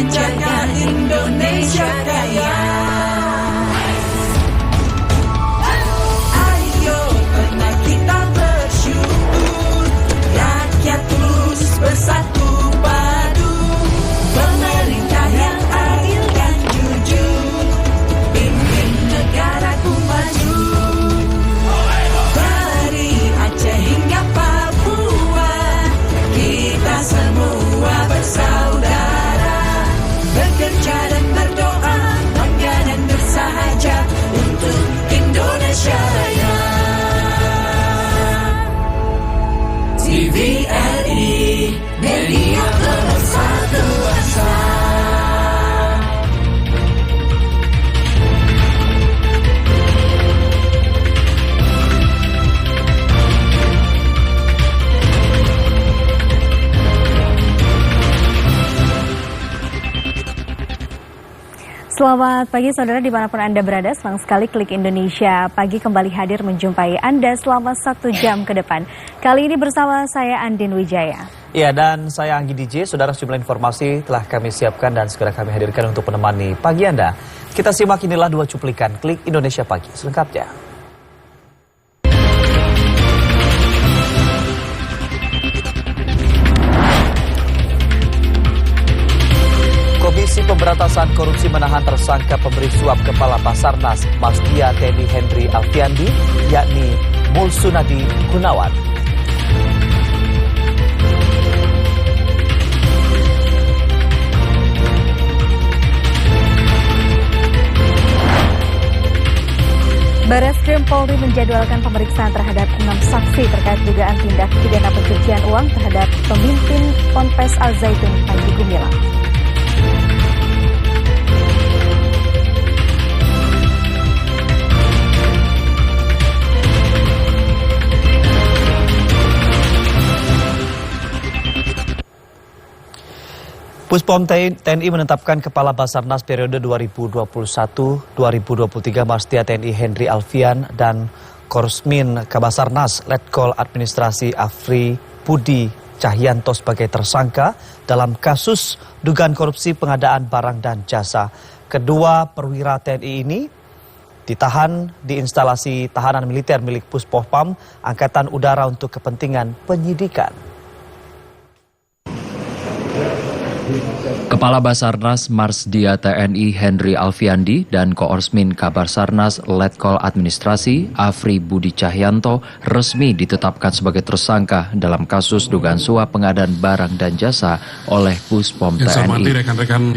menjaga Indonesia kaya. Ayo pernah kita bersyukur, rakyat terus bersatu padu, pemerintah yang adil dan jujur, pimpin negaraku maju. Dari Aceh hingga Papua, kita semua bersaudara, bekerja dan berdoa, bangga dan bersahaja untuk Indonesia Raya. TVRI, media pemersatu bangsa. Selamat pagi saudara dimanapun Anda berada, senang sekali Klik Indonesia Pagi kembali hadir menjumpai Anda selama 1 jam ke depan. Kali ini bersama saya Andin Wijaya. Ya, dan saya Anggi DJ. Saudara, sejumlah informasi telah kami siapkan dan segera kami hadirkan untuk menemani pagi Anda. Kita simak inilah 2 cuplikan Klik Indonesia Pagi selengkapnya. Komisi Pemberantasan Korupsi menahan tersangka pemberi suap Kepala Basarnas Marsdia TNI Henry Alfiandi, yakni Mulsunadi Gunawan. Barreskrim Polri menjadwalkan pemeriksaan terhadap 6 saksi terkait dugaan tindak pidana pencucian uang terhadap pemimpin Ponpes Al Zaitun Panji Gumilang. Puspom TNI menetapkan Kepala Basarnas periode 2021-2023 Marsdia TNI Henry Alfian dan Korsmin Kabasarnas Letkol Administrasi Afri Budi Cahyanto sebagai tersangka dalam kasus dugaan korupsi pengadaan barang dan jasa. Kedua perwira TNI ini ditahan di instalasi tahanan militer milik Puspom Angkatan Udara untuk kepentingan penyidikan. Kepala Basarnas Marsdia TNI Henry Alfiandi dan Korsmin Kabasarnas Letkol Administrasi Afri Budi Cahyanto resmi ditetapkan sebagai tersangka dalam kasus dugaan suap pengadaan barang dan jasa oleh Puspom TNI.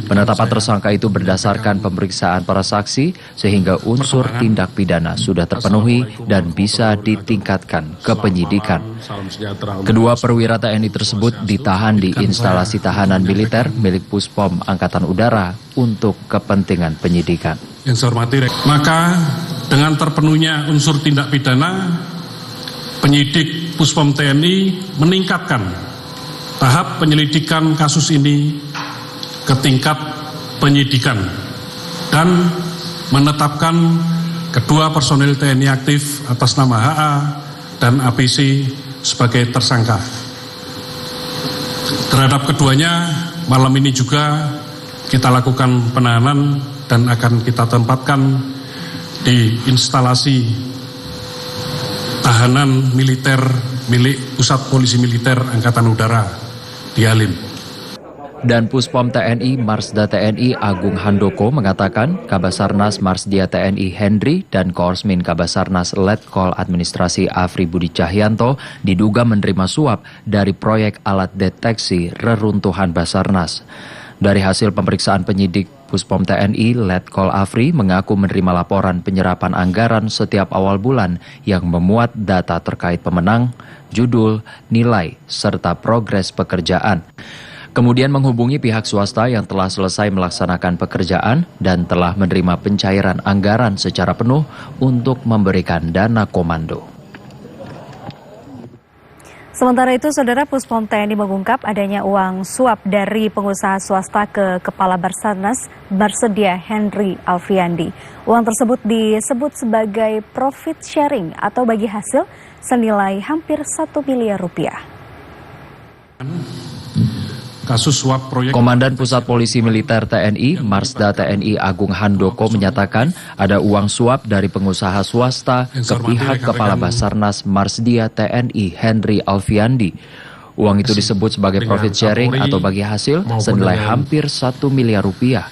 Penetapan tersangka itu berdasarkan pemeriksaan para saksi sehingga unsur tindak pidana sudah terpenuhi dan bisa ditingkatkan ke penyidikan. Kedua perwira TNI tersebut ditahan di instalasi tahanan militer milik Puspom Angkatan Udara untuk kepentingan penyidikan. Yang saya hormati, maka dengan terpenuhnya unsur tindak pidana, penyidik Puspom TNI meningkatkan tahap penyelidikan kasus ini ke tingkat penyidikan dan menetapkan kedua personil TNI aktif atas nama HA dan APC sebagai tersangka. Terhadap keduanya, malam ini juga kita lakukan penahanan dan akan kita tempatkan di instalasi tahanan militer milik Pusat Polisi Militer Angkatan Udara di Halim. Dan Puspom TNI Marsda TNI Agung Handoko mengatakan Kabasarnas Marsdia TNI Henry dan Korsmin Kabasarnas Letkol Administrasi Afri Budi Cahyanto diduga menerima suap dari proyek alat deteksi reruntuhan Basarnas. Dari hasil pemeriksaan penyidik, Puspom TNI Letkol Afri mengaku menerima laporan penyerapan anggaran setiap awal bulan yang memuat data terkait pemenang, judul, nilai, serta progres pekerjaan. Kemudian menghubungi pihak swasta yang telah selesai melaksanakan pekerjaan dan telah menerima pencairan anggaran secara penuh untuk memberikan dana komando. Sementara itu, Saudara, Puspom TNI mengungkap adanya uang suap dari pengusaha swasta ke Kepala Basarnas Marsdia Henry Alfiandi. Uang tersebut disebut sebagai profit sharing atau bagi hasil senilai hampir 1 miliar rupiah. kasus suap proyek. Komandan Pusat Polisi Militer TNI, Marsda TNI Agung Handoko menyatakan ada uang suap dari pengusaha swasta ke pihak Kepala Basarnas Marsdia TNI Henry Alfiandi. Uang itu disebut sebagai profit sharing atau bagi hasil senilai hampir 1 miliar rupiah.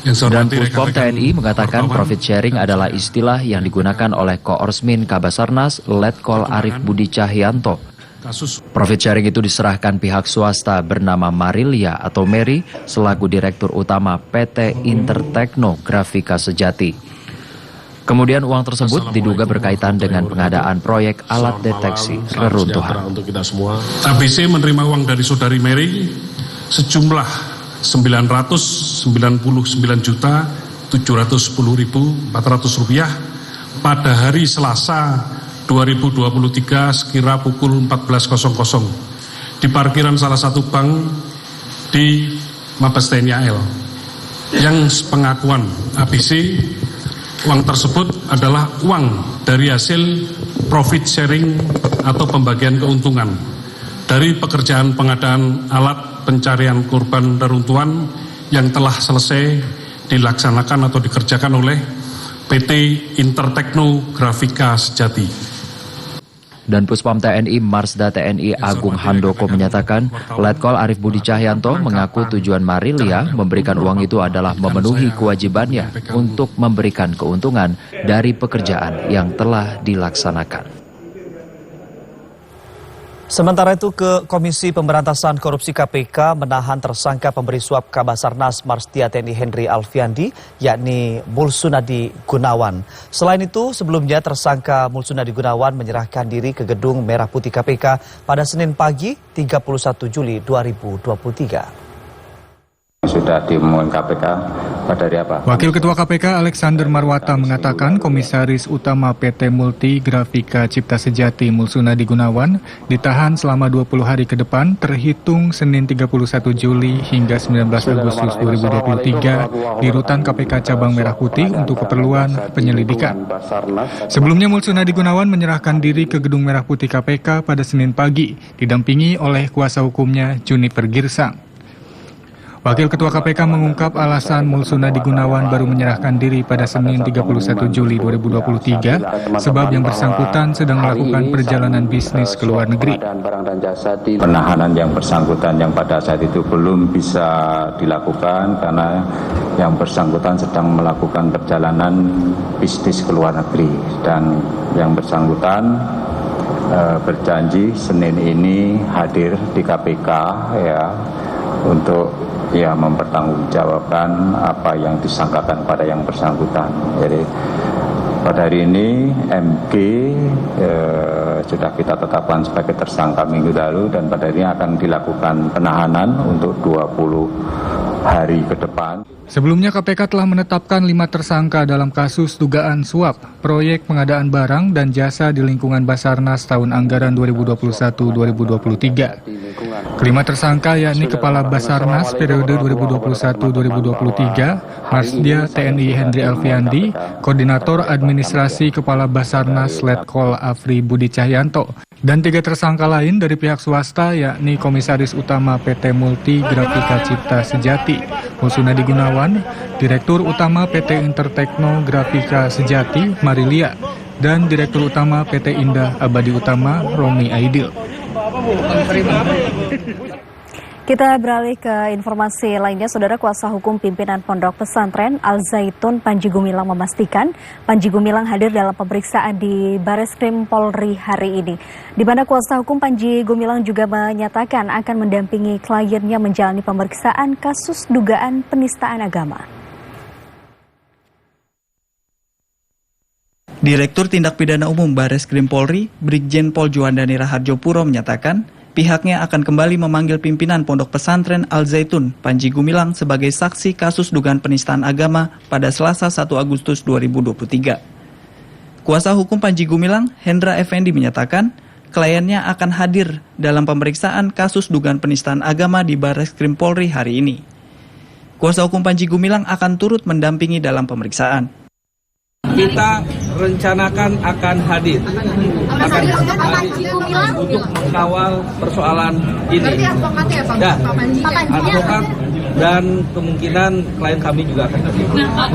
Dan Puspom TNI mengatakan profit sharing adalah istilah yang digunakan oleh Koorsmin Kabasarnas Letkol Arif Budi Cahyanto. Profit sharing itu diserahkan pihak swasta bernama Marilia atau Mary selaku Direktur Utama PT Intertekno Grafika Sejati. Kemudian uang tersebut diduga berkaitan dengan pengadaan proyek alat deteksi reruntuhan. ABC menerima uang dari saudari Mary sejumlah 999.710.400 rupiah pada hari Selasa 2023 sekira pukul 14.00 di parkiran salah satu bank di Mabes TNI AL. Yang pengakuan ABC, uang tersebut adalah uang dari hasil profit sharing atau pembagian keuntungan dari pekerjaan pengadaan alat pencarian korban reruntuhan yang telah selesai dilaksanakan atau dikerjakan oleh PT Intertekno Grafika Sejati. Dan Puspom TNI Marsda TNI Agung Handoko menyatakan Letkol Arif Budi Cahyanto mengaku tujuan Marilia memberikan uang itu adalah memenuhi kewajibannya untuk memberikan keuntungan dari pekerjaan yang telah dilaksanakan. Sementara itu, Komisi Pemberantasan Korupsi KPK menahan tersangka pemberi suap Kabasarnas Marsdia TNI Henry Alfiandi, yakni Mulsunadi Gunawan. Selain itu, sebelumnya tersangka Mulsunadi Gunawan menyerahkan diri ke Gedung Merah Putih KPK pada Senin pagi 31 Juli 2023. Sudah diumumkan KPK pada hari apa? Wakil Ketua KPK Alexander Marwata mengatakan Komisaris Utama PT Multi Grafika Cipta Sejati Mulsunadi Gunawan ditahan selama 20 hari ke depan terhitung Senin 31 Juli hingga 19 Agustus 2023 di Rutan KPK Cabang Merah Putih untuk keperluan penyelidikan. Sebelumnya Mulsunadi Gunawan menyerahkan diri ke Gedung Merah Putih KPK pada Senin pagi didampingi oleh kuasa hukumnya Juniper Girsang. Wakil Ketua KPK mengungkap alasan Mulsunadi Gunawan baru menyerahkan diri pada Senin 31 Juli 2023 sebab yang bersangkutan sedang melakukan perjalanan bisnis ke luar negeri. Penahanan yang bersangkutan yang pada saat itu belum bisa dilakukan karena yang bersangkutan sedang melakukan perjalanan bisnis ke luar negeri dan yang bersangkutan berjanji Senin ini hadir di KPK untuk mempertanggungjawabkan apa yang disangkakan pada yang bersangkutan. Jadi pada hari ini MG sudah kita tetapkan sebagai tersangka minggu lalu dan pada hari ini akan dilakukan penahanan untuk 20 hari ke depan. Sebelumnya KPK telah menetapkan 5 tersangka dalam kasus dugaan suap proyek pengadaan barang dan jasa di lingkungan Basarnas tahun anggaran 2021-2023. Kelima tersangka yakni Kepala Basarnas periode 2021-2023, Marsdia TNI Henry Alfiandi, Koordinator Administrasi Kepala Basarnas Letkol Afri Budi Cahyanto, dan 3 tersangka lain dari pihak swasta yakni Komisaris Utama PT Multi Grafika Cipta Sejati, Mulsunadi Gunawan, Direktur Utama PT Intertekno Grafika Sejati, Marilia, dan Direktur Utama PT Indah Abadi Utama, Romi Aidil. Kita beralih ke informasi lainnya. Saudara, kuasa hukum pimpinan Pondok Pesantren Al Zaitun Panji Gumilang memastikan Panji Gumilang hadir dalam pemeriksaan di Bareskrim Polri hari ini. Di mana kuasa hukum Panji Gumilang juga menyatakan akan mendampingi kliennya menjalani pemeriksaan kasus dugaan penistaan agama. Direktur Tindak Pidana Umum Bareskrim Polri, Brigjen Pol Juandani Raharjo Puro menyatakan pihaknya akan kembali memanggil pimpinan Pondok Pesantren Al Zaitun Panji Gumilang sebagai saksi kasus dugaan penistaan agama pada Selasa 1 Agustus 2023. Kuasa hukum Panji Gumilang, Hendra Effendi menyatakan kliennya akan hadir dalam pemeriksaan kasus dugaan penistaan agama di Bareskrim Polri hari ini. Kuasa hukum Panji Gumilang akan turut mendampingi dalam pemeriksaan. Kita rencanakan akan hadir untuk mengawal persoalan ini. Ya, advokat dan kemungkinan klien kami juga akan terlibat.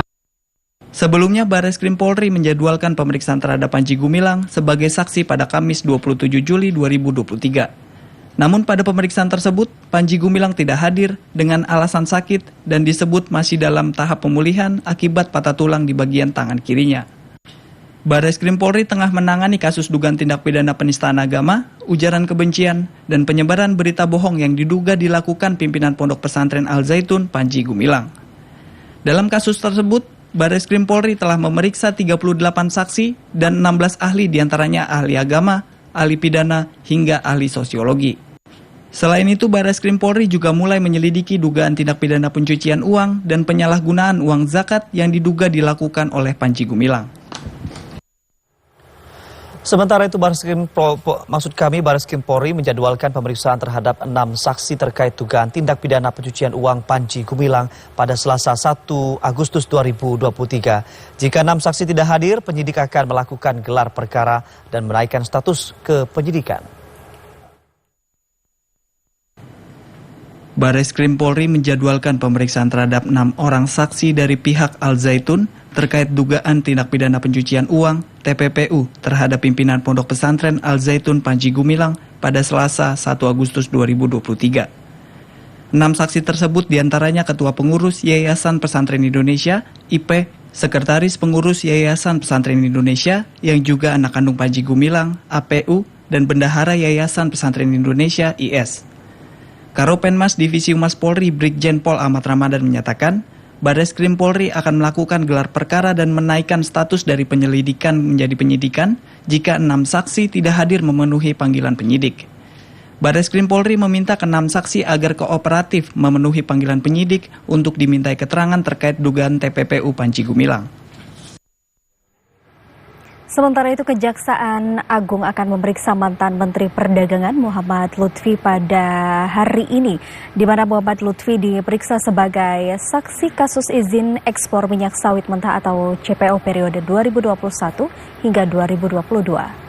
Sebelumnya, Barreskrim Polri menjadwalkan pemeriksaan terhadap Panji Gumilang sebagai saksi pada Kamis 27 Juli 2023. Namun pada pemeriksaan tersebut, Panji Gumilang tidak hadir dengan alasan sakit dan disebut masih dalam tahap pemulihan akibat patah tulang di bagian tangan kirinya. Barreskrim Polri tengah menangani kasus dugaan tindak pidana penistaan agama, ujaran kebencian, dan penyebaran berita bohong yang diduga dilakukan pimpinan Pondok Pesantren Al Zaitun Panji Gumilang. Dalam kasus tersebut, Barreskrim Polri telah memeriksa 38 saksi dan 16 ahli diantaranya ahli agama, ahli pidana, hingga ahli sosiologi. Selain itu, Barreskrim Polri juga mulai menyelidiki dugaan tindak pidana pencucian uang dan penyalahgunaan uang zakat yang diduga dilakukan oleh Panji Gumilang. Sementara itu, Barreskrim Polri menjadwalkan pemeriksaan terhadap 6 saksi terkait dugaan tindak pidana pencucian uang Panji Gumilang pada Selasa 1 Agustus 2023. Jika 6 saksi tidak hadir, penyidik akan melakukan gelar perkara dan menaikkan status ke penyidikan. Barreskrim Polri menjadwalkan pemeriksaan terhadap 6 orang saksi dari pihak Al Zaitun terkait dugaan tindak pidana pencucian uang TPPU terhadap pimpinan Pondok Pesantren Al Zaitun Panji Gumilang pada Selasa 1 Agustus 2023. 6 saksi tersebut diantaranya Ketua Pengurus Yayasan Pesantren Indonesia, IP, Sekretaris Pengurus Yayasan Pesantren Indonesia yang juga anak kandung Panji Gumilang, APU, dan Bendahara Yayasan Pesantren Indonesia, IS. Karopenmas Divisi Humas Polri Brigjen Pol Ahmad Ramadan menyatakan, Barreskrim Polri akan melakukan gelar perkara dan menaikkan status dari penyelidikan menjadi penyidikan jika 6 saksi tidak hadir memenuhi panggilan penyidik. Barreskrim Polri meminta ke-6 saksi agar kooperatif memenuhi panggilan penyidik untuk dimintai keterangan terkait dugaan TPPU Panji Gumilang. Sementara itu, Kejaksaan Agung akan memeriksa mantan Menteri Perdagangan Muhammad Lutfi pada hari ini, di mana Muhammad Lutfi diperiksa sebagai saksi kasus izin ekspor minyak sawit mentah atau CPO periode 2021 hingga 2022.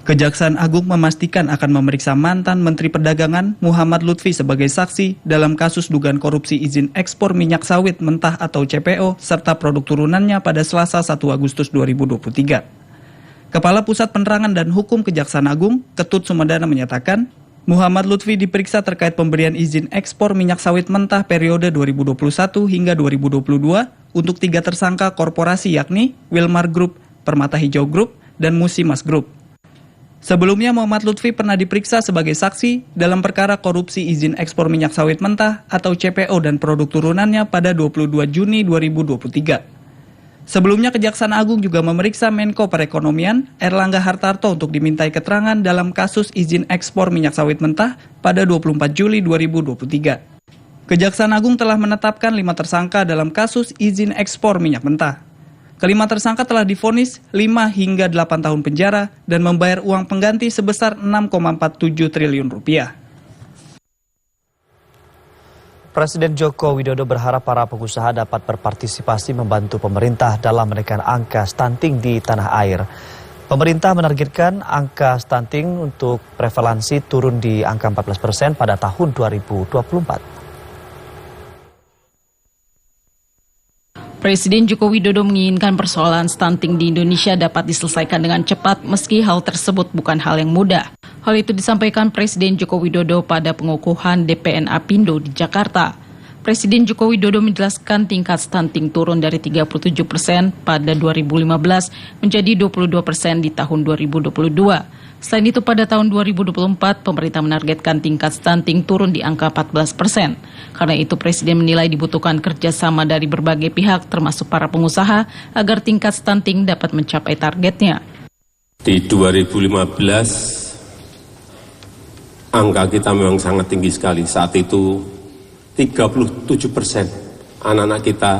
Kejaksaan Agung memastikan akan memeriksa mantan Menteri Perdagangan Muhammad Lutfi sebagai saksi dalam kasus dugaan korupsi izin ekspor minyak sawit mentah atau CPO serta produk turunannya pada Selasa 1 Agustus 2023. Kepala Pusat Penerangan dan Hukum Kejaksaan Agung, Ketut Sumedana menyatakan, Muhammad Lutfi diperiksa terkait pemberian izin ekspor minyak sawit mentah periode 2021 hingga 2022 untuk 3 tersangka korporasi yakni Wilmar Group, Permata Hijau Group, dan Musimas Group. Sebelumnya, Muhammad Lutfi pernah diperiksa sebagai saksi dalam perkara korupsi izin ekspor minyak sawit mentah atau CPO dan produk turunannya pada 22 Juni 2023. Sebelumnya, Kejaksaan Agung juga memeriksa Menko Perekonomian Erlangga Hartarto untuk dimintai keterangan dalam kasus izin ekspor minyak sawit mentah pada 24 Juli 2023. Kejaksaan Agung telah menetapkan 5 tersangka dalam kasus izin ekspor minyak mentah. Kelima tersangka telah divonis 5 hingga 8 tahun penjara dan membayar uang pengganti sebesar 6,47 triliun rupiah. Presiden Joko Widodo berharap para pengusaha dapat berpartisipasi membantu pemerintah dalam menekan angka stunting di tanah air. Pemerintah menargetkan angka stunting untuk prevalensi turun di angka 14% pada tahun 2024. Presiden Joko Widodo menginginkan persoalan stunting di Indonesia dapat diselesaikan dengan cepat meski hal tersebut bukan hal yang mudah. Hal itu disampaikan Presiden Joko Widodo pada pengukuhan DPN Apindo di Jakarta. Presiden Joko Widodo menjelaskan tingkat stunting turun dari 37% pada 2015 menjadi 22% di tahun 2022. Selain itu, pada tahun 2024, pemerintah menargetkan tingkat stunting turun di angka 14%. Karena itu, Presiden menilai dibutuhkan kerjasama dari berbagai pihak, termasuk para pengusaha, agar tingkat stunting dapat mencapai targetnya. Di 2015, angka kita memang sangat tinggi sekali. Saat itu, 37% anak-anak kita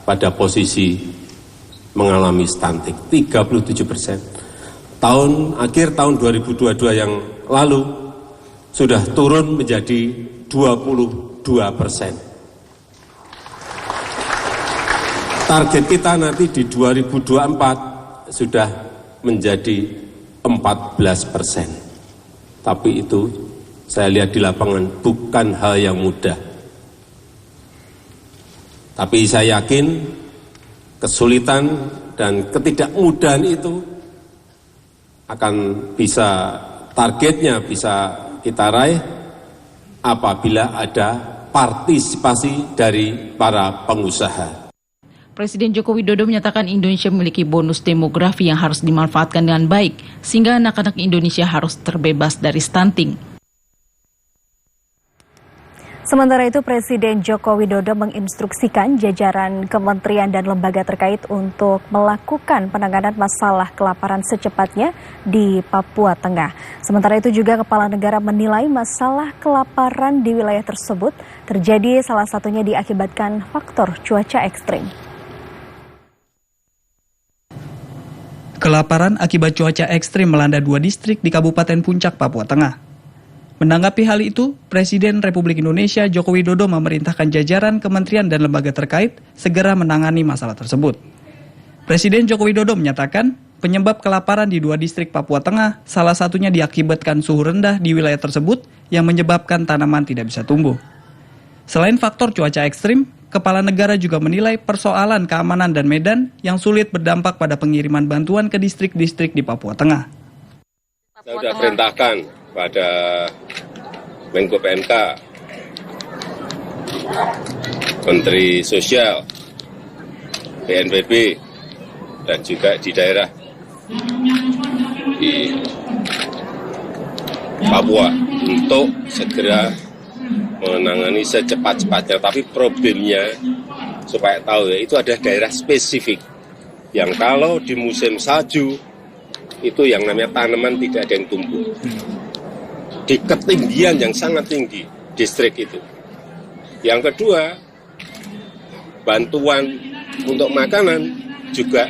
pada posisi mengalami stunting. 37%. Akhir tahun 2022 yang lalu sudah turun menjadi 22%. Target kita nanti di 2024 sudah menjadi 14%. Tapi itu saya lihat di lapangan bukan hal yang mudah. Tapi saya yakin kesulitan dan ketidakmudahan itu akan bisa, targetnya bisa kita raih apabila ada partisipasi dari para pengusaha. Presiden Joko Widodo menyatakan Indonesia memiliki bonus demografi yang harus dimanfaatkan dengan baik, sehingga anak-anak Indonesia harus terbebas dari stunting. Sementara itu, Presiden Joko Widodo menginstruksikan jajaran kementerian dan lembaga terkait untuk melakukan penanganan masalah kelaparan secepatnya di Papua Tengah. Sementara itu juga Kepala Negara menilai masalah kelaparan di wilayah tersebut terjadi salah satunya diakibatkan faktor cuaca ekstrim. Kelaparan akibat cuaca ekstrim melanda 2 distrik di Kabupaten Puncak, Papua Tengah. Menanggapi hal itu, Presiden Republik Indonesia Joko Widodo memerintahkan jajaran kementerian dan lembaga terkait segera menangani masalah tersebut. Presiden Joko Widodo menyatakan penyebab kelaparan di 2 distrik Papua Tengah salah satunya diakibatkan suhu rendah di wilayah tersebut yang menyebabkan tanaman tidak bisa tumbuh. Selain faktor cuaca ekstrim, Kepala Negara juga menilai persoalan keamanan dan medan yang sulit berdampak pada pengiriman bantuan ke distrik-distrik di Papua Tengah. Saya sudah perintahkan pada Menko PMK, Menteri Sosial, BNPB, dan juga di daerah di Papua untuk segera menangani secepat-cepatnya. Tapi problemnya, supaya tahu ya, itu ada daerah spesifik yang kalau di musim salju itu yang namanya tanaman tidak ada yang tumbuh. Di ketinggian yang sangat tinggi distrik itu. Yang kedua, bantuan untuk makanan juga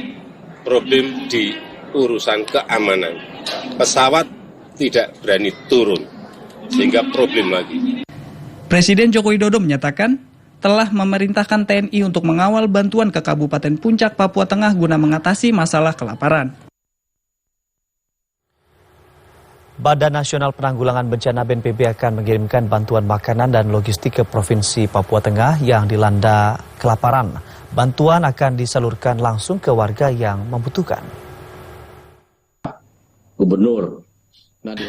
problem di urusan keamanan. Pesawat tidak berani turun, sehingga problem lagi. Presiden Joko Widodo menyatakan telah memerintahkan TNI untuk mengawal bantuan ke Kabupaten Puncak, Papua Tengah guna mengatasi masalah kelaparan. Badan Nasional Penanggulangan Bencana BNPB akan mengirimkan bantuan makanan dan logistik ke Provinsi Papua Tengah yang dilanda kelaparan. Bantuan akan disalurkan langsung ke warga yang membutuhkan. Gubernur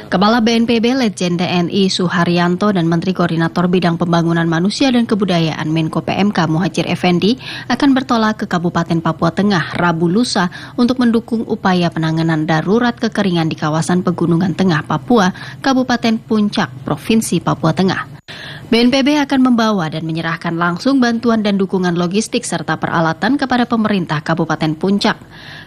Kepala BNPB Letjen TNI Suharyanto dan Menteri Koordinator Bidang Pembangunan Manusia dan Kebudayaan Menko PMK Muhadjir Effendi akan bertolak ke Kabupaten Papua Tengah Rabu lusa untuk mendukung upaya penanganan darurat kekeringan di kawasan Pegunungan Tengah Papua, Kabupaten Puncak, Provinsi Papua Tengah. BNPB akan membawa dan menyerahkan langsung bantuan dan dukungan logistik serta peralatan kepada pemerintah Kabupaten Puncak.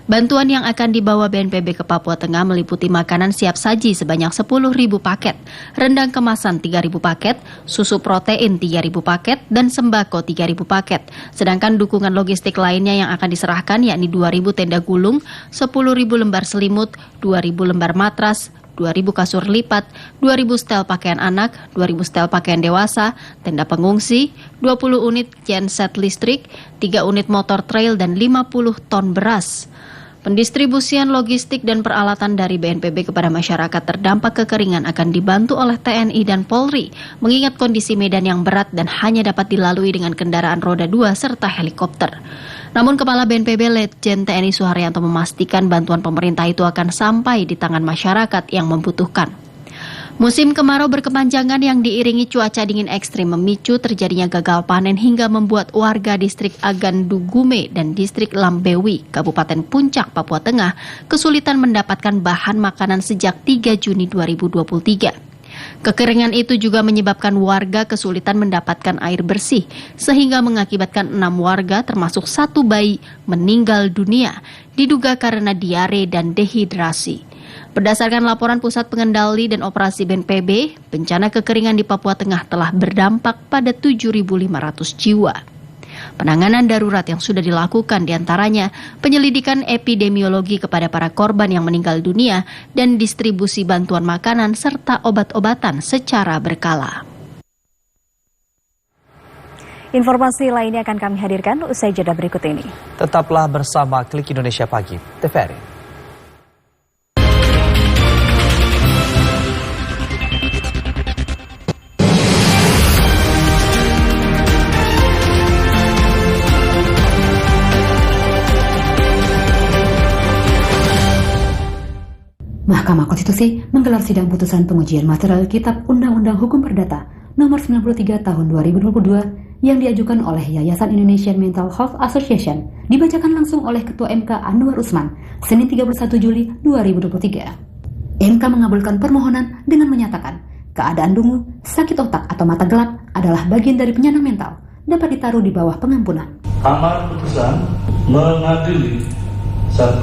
Bantuan yang akan dibawa BNPB ke Papua Tengah meliputi makanan siap saji sebanyak 10.000 paket, rendang kemasan 3.000 paket, susu protein 3.000 paket, dan sembako 3.000 paket. Sedangkan dukungan logistik lainnya yang akan diserahkan yakni 2.000 tenda gulung, 10.000 lembar selimut, 2.000 lembar matras, 2.000 kasur lipat, 2.000 setel pakaian anak, 2.000 setel pakaian dewasa, tenda pengungsi, 20 unit genset listrik, 3 unit motor trail, dan 50 ton beras. Pendistribusian logistik dan peralatan dari BNPB kepada masyarakat terdampak kekeringan akan dibantu oleh TNI dan Polri, mengingat kondisi medan yang berat dan hanya dapat dilalui dengan kendaraan roda 2 serta helikopter. Namun Kepala BNPB Letjen TNI Suharyanto memastikan bantuan pemerintah itu akan sampai di tangan masyarakat yang membutuhkan. Musim kemarau berkepanjangan yang diiringi cuaca dingin ekstrim memicu terjadinya gagal panen hingga membuat warga distrik Agandugume dan distrik Lambewi, Kabupaten Puncak, Papua Tengah, kesulitan mendapatkan bahan makanan sejak 3 Juni 2023. Kekeringan itu juga menyebabkan warga kesulitan mendapatkan air bersih, sehingga mengakibatkan 6 warga termasuk 1 bayi meninggal dunia, diduga karena diare dan dehidrasi. Berdasarkan laporan Pusat Pengendali dan Operasi BNPB, bencana kekeringan di Papua Tengah telah berdampak pada 7.500 jiwa. Penanganan darurat yang sudah dilakukan diantaranya penyelidikan epidemiologi kepada para korban yang meninggal dunia dan distribusi bantuan makanan serta obat-obatan secara berkala. Informasi lainnya akan kami hadirkan usai jeda berikut ini. Tetaplah bersama Klik Indonesia Pagi, TVRI. Mahkamah Konstitusi menggelar sidang putusan pengujian material Kitab Undang-Undang Hukum Perdata Nomor 93 Tahun 2022 yang diajukan oleh Yayasan Indonesian Mental Health Association dibacakan langsung oleh Ketua MK Anwar Usman Senin 31 Juli 2023. MK mengabulkan permohonan dengan menyatakan keadaan dungu, sakit otak atau mata gelap adalah bagian dari penyandang mental dapat ditaruh di bawah pengampunan. Amar putusan mengadili 1.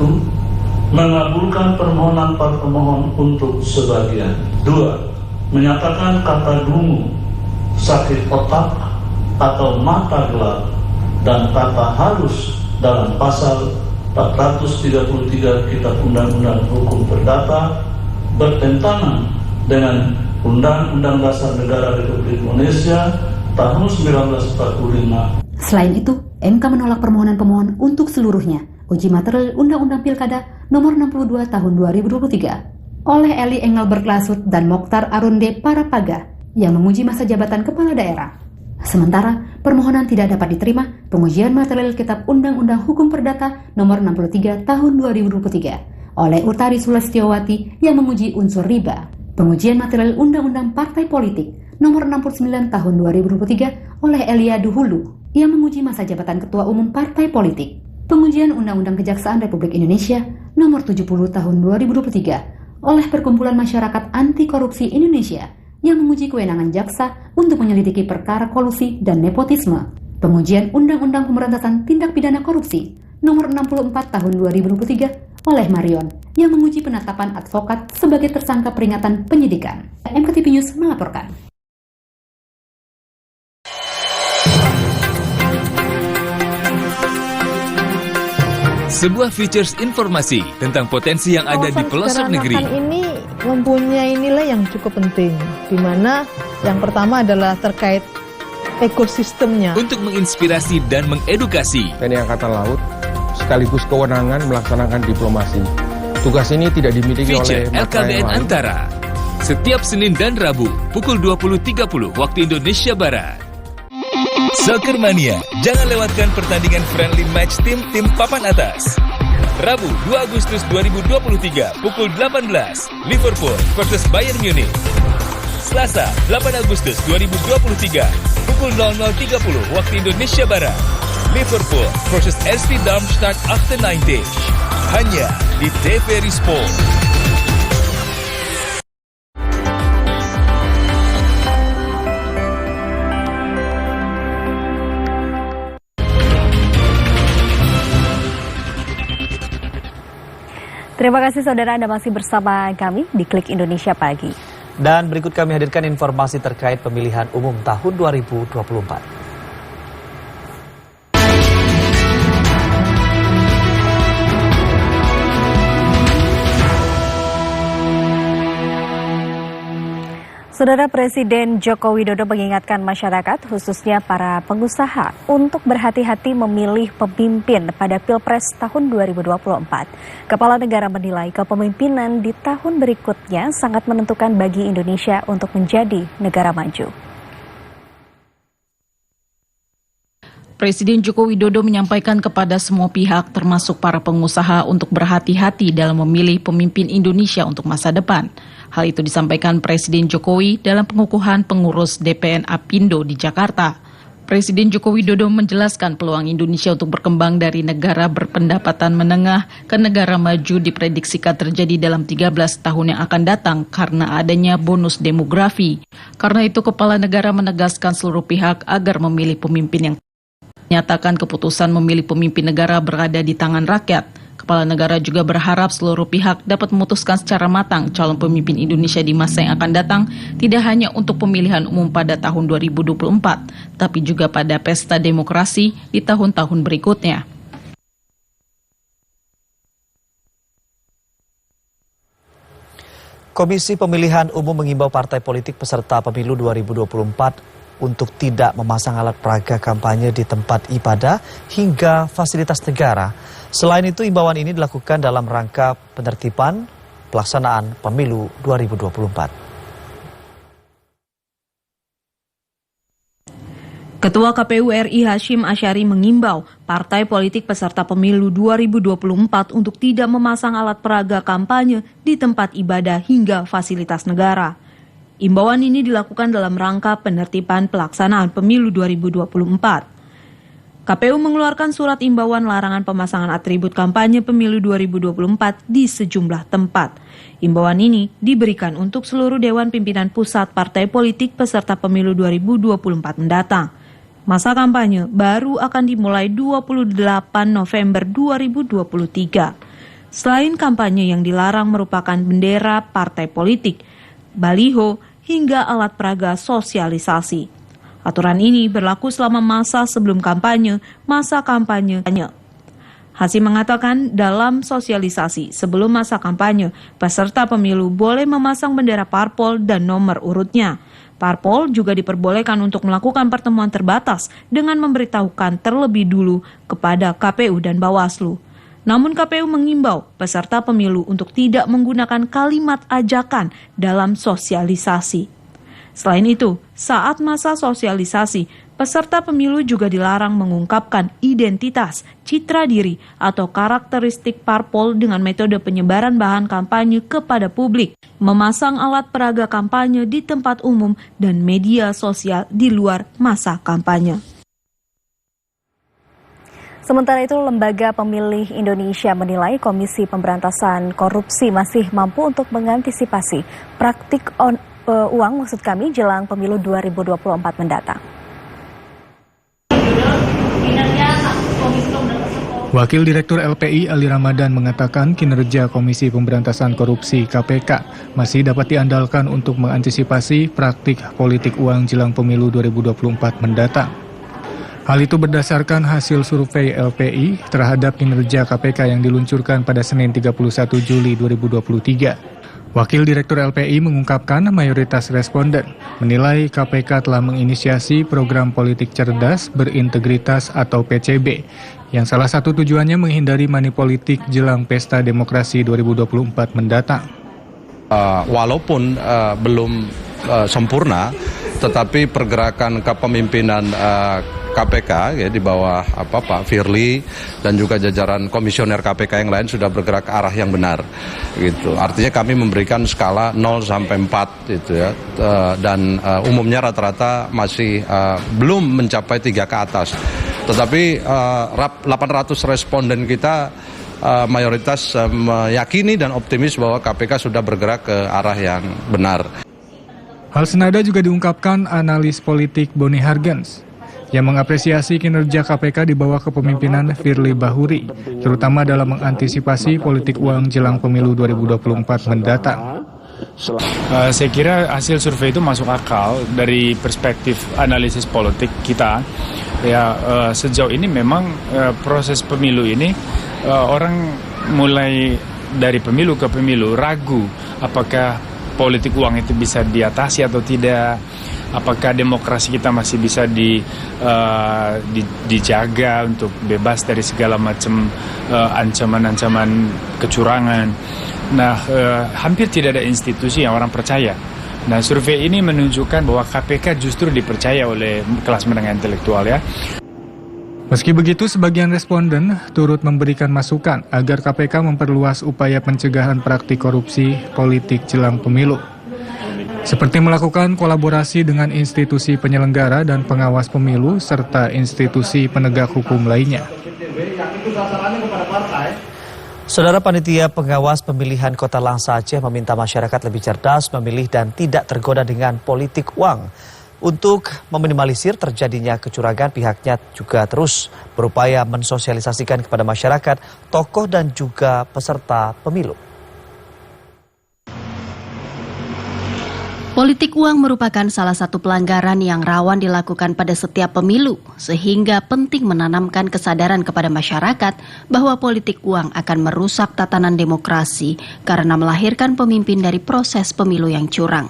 Mengabulkan permohonan para pemohon untuk sebagian. 2. Menyatakan kata dungu, sakit otak atau mata gelap dan kata halus dalam pasal 433 Kitab Undang-Undang Hukum Perdata bertentangan dengan Undang-Undang Dasar Negara Republik Indonesia tahun 1945. Selain itu, MK menolak permohonan pemohon untuk seluruhnya uji material Undang-Undang Pilkada Nomor 62 Tahun 2023 oleh Eli Engelberg Lasut dan Mokhtar Arunde Parapaga yang menguji masa jabatan kepala daerah. Sementara permohonan tidak dapat diterima pengujian material Kitab Undang-Undang Hukum Perdata Nomor 63 Tahun 2023 oleh Utari Sulestiawati yang menguji unsur riba. Pengujian material Undang-Undang Partai Politik Nomor 69 Tahun 2023 oleh Elia Duhulu yang menguji masa jabatan Ketua Umum Partai Politik. Pengujian Undang-Undang Kejaksaan Republik Indonesia Nomor 70 Tahun 2023 oleh Perkumpulan Masyarakat Anti Korupsi Indonesia yang menguji kewenangan jaksa untuk menyelidiki perkara kolusi dan nepotisme. Pengujian Undang-Undang Pemberantasan Tindak Pidana Korupsi Nomor 64 Tahun 2023 oleh Marion yang menguji penetapan advokat sebagai tersangka peringatan penyidikan. MKTV News melaporkan. Sebuah features informasi tentang potensi yang ada di pelosok negeri. Ini mempunyai nilai yang cukup penting, di mana yang pertama adalah terkait ekosistemnya. Untuk menginspirasi dan mengedukasi. TNI Angkatan Laut sekaligus kewenangan melaksanakan diplomasi. Tugas ini tidak dimiliki Feature oleh LKBN Antara. Setiap Senin dan Rabu pukul 20.30 waktu Indonesia Barat. Soccer Mania, jangan lewatkan pertandingan friendly match tim papan atas. Rabu 2 Agustus 2023 pukul 18, Liverpool versus Bayern Munich. Selasa 8 Agustus 2023 pukul 00.30 waktu Indonesia Barat, Liverpool versus SV Darmstadt 98. Hanya di TVRI Sport. Terima kasih saudara Anda masih bersama kami di Klik Indonesia Pagi. Dan berikut kami hadirkan informasi terkait pemilihan umum tahun 2024. Saudara Presiden Joko Widodo mengingatkan masyarakat, khususnya para pengusaha, untuk berhati-hati memilih pemimpin pada Pilpres tahun 2024. Kepala negara menilai kepemimpinan di tahun berikutnya sangat menentukan bagi Indonesia untuk menjadi negara maju. Presiden Joko Widodo menyampaikan kepada semua pihak termasuk para pengusaha untuk berhati-hati dalam memilih pemimpin Indonesia untuk masa depan. Hal itu disampaikan Presiden Jokowi dalam pengukuhan pengurus DPN Apindo di Jakarta. Presiden Joko Widodo menjelaskan peluang Indonesia untuk berkembang dari negara berpendapatan menengah ke negara maju diprediksikan terjadi dalam 13 tahun yang akan datang karena adanya bonus demografi. Karena itu Kepala Negara menegaskan seluruh pihak agar memilih pemimpin yang menyatakan keputusan memilih pemimpin negara berada di tangan rakyat. Kepala negara juga berharap seluruh pihak dapat memutuskan secara matang calon pemimpin Indonesia di masa yang akan datang, tidak hanya untuk pemilihan umum pada tahun 2024, tapi juga pada pesta demokrasi di tahun-tahun berikutnya. Komisi Pemilihan Umum mengimbau partai politik peserta pemilu 2024 untuk tidak memasang alat peraga kampanye di tempat ibadah hingga fasilitas negara. Selain itu, imbauan ini dilakukan dalam rangka penertiban pelaksanaan pemilu 2024. Ketua KPU RI Hashim Asyari mengimbau partai politik peserta pemilu 2024 untuk tidak memasang alat peraga kampanye di tempat ibadah hingga fasilitas negara. Imbauan ini dilakukan dalam rangka penertiban pelaksanaan pemilu 2024. KPU mengeluarkan surat imbauan larangan pemasangan atribut kampanye pemilu 2024 di sejumlah tempat. Imbauan ini diberikan untuk seluruh Dewan Pimpinan Pusat Partai Politik peserta pemilu 2024 mendatang. Masa kampanye baru akan dimulai 28 November 2023. Selain kampanye yang dilarang merupakan bendera partai politik, baliho, hingga alat peraga sosialisasi. Aturan ini berlaku selama masa sebelum kampanye, masa kampanye. Hashim mengatakan dalam sosialisasi sebelum masa kampanye, peserta pemilu boleh memasang bendera parpol dan nomor urutnya. Parpol juga diperbolehkan untuk melakukan pertemuan terbatas dengan memberitahukan terlebih dulu kepada KPU dan Bawaslu. Namun KPU mengimbau peserta pemilu untuk tidak menggunakan kalimat ajakan dalam sosialisasi. Selain itu, saat masa sosialisasi, peserta pemilu juga dilarang mengungkapkan identitas, citra diri, atau karakteristik parpol dengan metode penyebaran bahan kampanye kepada publik, memasang alat peraga kampanye di tempat umum dan media sosial di luar masa kampanye. Sementara itu, Lembaga Pemilih Indonesia menilai Komisi Pemberantasan Korupsi masih mampu untuk mengantisipasi praktik uang jelang pemilu 2024 mendatang. Wakil Direktur LPI Ali Ramadan mengatakan kinerja Komisi Pemberantasan Korupsi KPK masih dapat diandalkan untuk mengantisipasi praktik politik uang jelang pemilu 2024 mendatang. Hal itu berdasarkan hasil survei LPI terhadap kinerja KPK yang diluncurkan pada Senin 31 Juli 2023. Wakil Direktur LPI mengungkapkan mayoritas responden menilai KPK telah menginisiasi program politik cerdas berintegritas atau PCB, yang salah satu tujuannya menghindari money politik jelang pesta demokrasi 2024 mendatang. Walaupun belum sempurna, tetapi pergerakan kepemimpinan KPK ya di bawah Pak Firly dan juga jajaran komisioner KPK yang lain sudah bergerak ke arah yang benar gitu. Artinya kami memberikan skala 0 sampai 4 gitu ya. Dan umumnya rata-rata masih belum mencapai 3 ke atas. Tetapi 800 responden kita mayoritas meyakini dan optimis bahwa KPK sudah bergerak ke arah yang benar. Hal senada juga diungkapkan analis politik Boni Hargens yang mengapresiasi kinerja KPK di bawah kepemimpinan Firly Bahuri, terutama dalam mengantisipasi politik uang jelang pemilu 2024 mendatang. Saya kira hasil survei itu masuk akal dari perspektif analisis politik kita. Ya, sejauh ini memang proses pemilu ini orang mulai dari pemilu ke pemilu ragu apakah politik uang itu bisa diatasi atau tidak. Apakah demokrasi kita masih bisa dijaga untuk bebas dari segala macam ancaman-ancaman kecurangan. Nah, hampir tidak ada institusi yang orang percaya. Nah, survei ini menunjukkan bahwa KPK justru dipercaya oleh kelas menengah intelektual ya. Meski begitu, sebagian responden turut memberikan masukan agar KPK memperluas upaya pencegahan praktik korupsi politik jelang pemilu. Seperti melakukan kolaborasi dengan institusi penyelenggara dan pengawas pemilu serta institusi penegak hukum lainnya. Saudara Panitia Pengawas Pemilihan Kota Langsa Aceh meminta masyarakat lebih cerdas memilih dan tidak tergoda dengan politik uang. Untuk meminimalisir terjadinya kecurangan, pihaknya juga terus berupaya mensosialisasikan kepada masyarakat, tokoh dan juga peserta pemilu. Politik uang merupakan salah satu pelanggaran yang rawan dilakukan pada setiap pemilu, sehingga penting menanamkan kesadaran kepada masyarakat bahwa politik uang akan merusak tatanan demokrasi karena melahirkan pemimpin dari proses pemilu yang curang.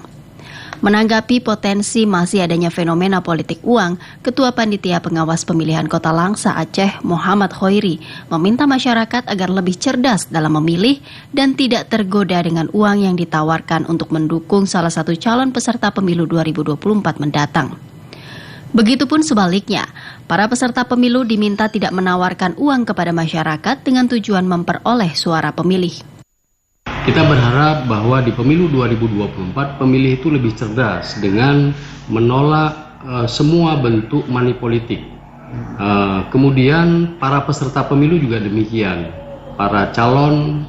Menanggapi potensi masih adanya fenomena politik uang, Ketua Panitia Pengawas Pemilihan Kota Langsa Aceh, Muhammad Khoiri, meminta masyarakat agar lebih cerdas dalam memilih dan tidak tergoda dengan uang yang ditawarkan untuk mendukung salah satu calon peserta pemilu 2024 mendatang. Begitupun sebaliknya, para peserta pemilu diminta tidak menawarkan uang kepada masyarakat dengan tujuan memperoleh suara pemilih. Kita berharap bahwa di pemilu 2024 pemilih itu lebih cerdas dengan menolak semua bentuk money politik. Kemudian para peserta pemilu juga demikian. Para calon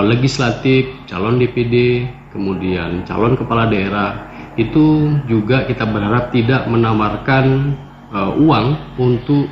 legislatif, calon DPD, kemudian calon kepala daerah itu juga kita berharap tidak menawarkan uang untuk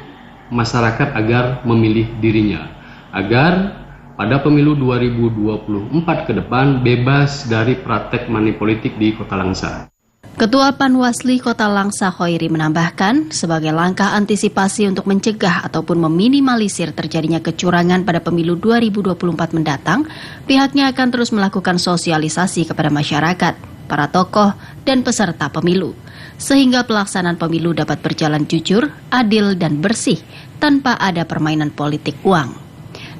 masyarakat agar memilih dirinya, agar pada pemilu 2024 ke depan bebas dari praktek money politik di Kota Langsa. Ketua Panwasli Kota Langsa Khoiri menambahkan, sebagai langkah antisipasi untuk mencegah ataupun meminimalisir terjadinya kecurangan pada pemilu 2024 mendatang, pihaknya akan terus melakukan sosialisasi kepada masyarakat, para tokoh, dan peserta pemilu, sehingga pelaksanaan pemilu dapat berjalan jujur, adil, dan bersih tanpa ada permainan politik uang.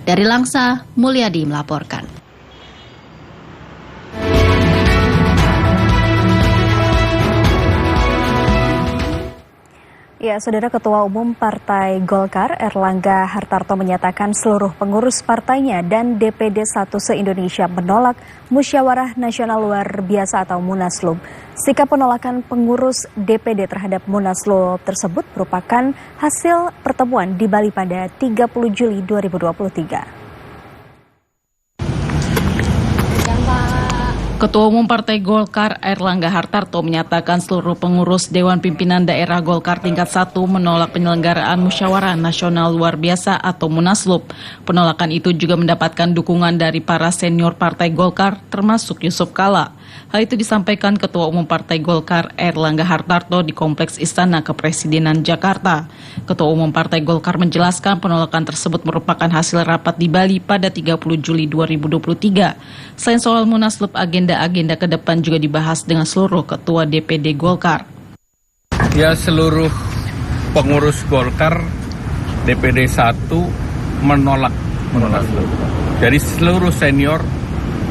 Dari Langsa, Mulyadi melaporkan. Ya, Saudara, Ketua Umum Partai Golkar Erlangga Hartarto menyatakan seluruh pengurus partainya dan DPD 1 se-Indonesia menolak Musyawarah Nasional Luar Biasa atau Munaslup. Sikap penolakan pengurus DPD terhadap Munaslup tersebut merupakan hasil pertemuan di Bali pada 30 Juli 2023. Ketua Umum Partai Golkar Erlangga Hartarto menyatakan seluruh pengurus Dewan Pimpinan Daerah Golkar tingkat 1 menolak penyelenggaraan Musyawarah Nasional Luar Biasa atau Munaslup. Penolakan itu juga mendapatkan dukungan dari para senior Partai Golkar termasuk Yusuf Kala. Hal itu disampaikan Ketua Umum Partai Golkar Erlangga Hartarto di Kompleks Istana Kepresidenan Jakarta. Ketua Umum Partai Golkar menjelaskan penolakan tersebut merupakan hasil rapat di Bali pada 30 Juli 2023. Selain soal Munaslup, agenda ke depan juga dibahas dengan seluruh ketua DPD Golkar. Ya, seluruh pengurus Golkar DPD 1 menolak Munaslup. Jadi seluruh senior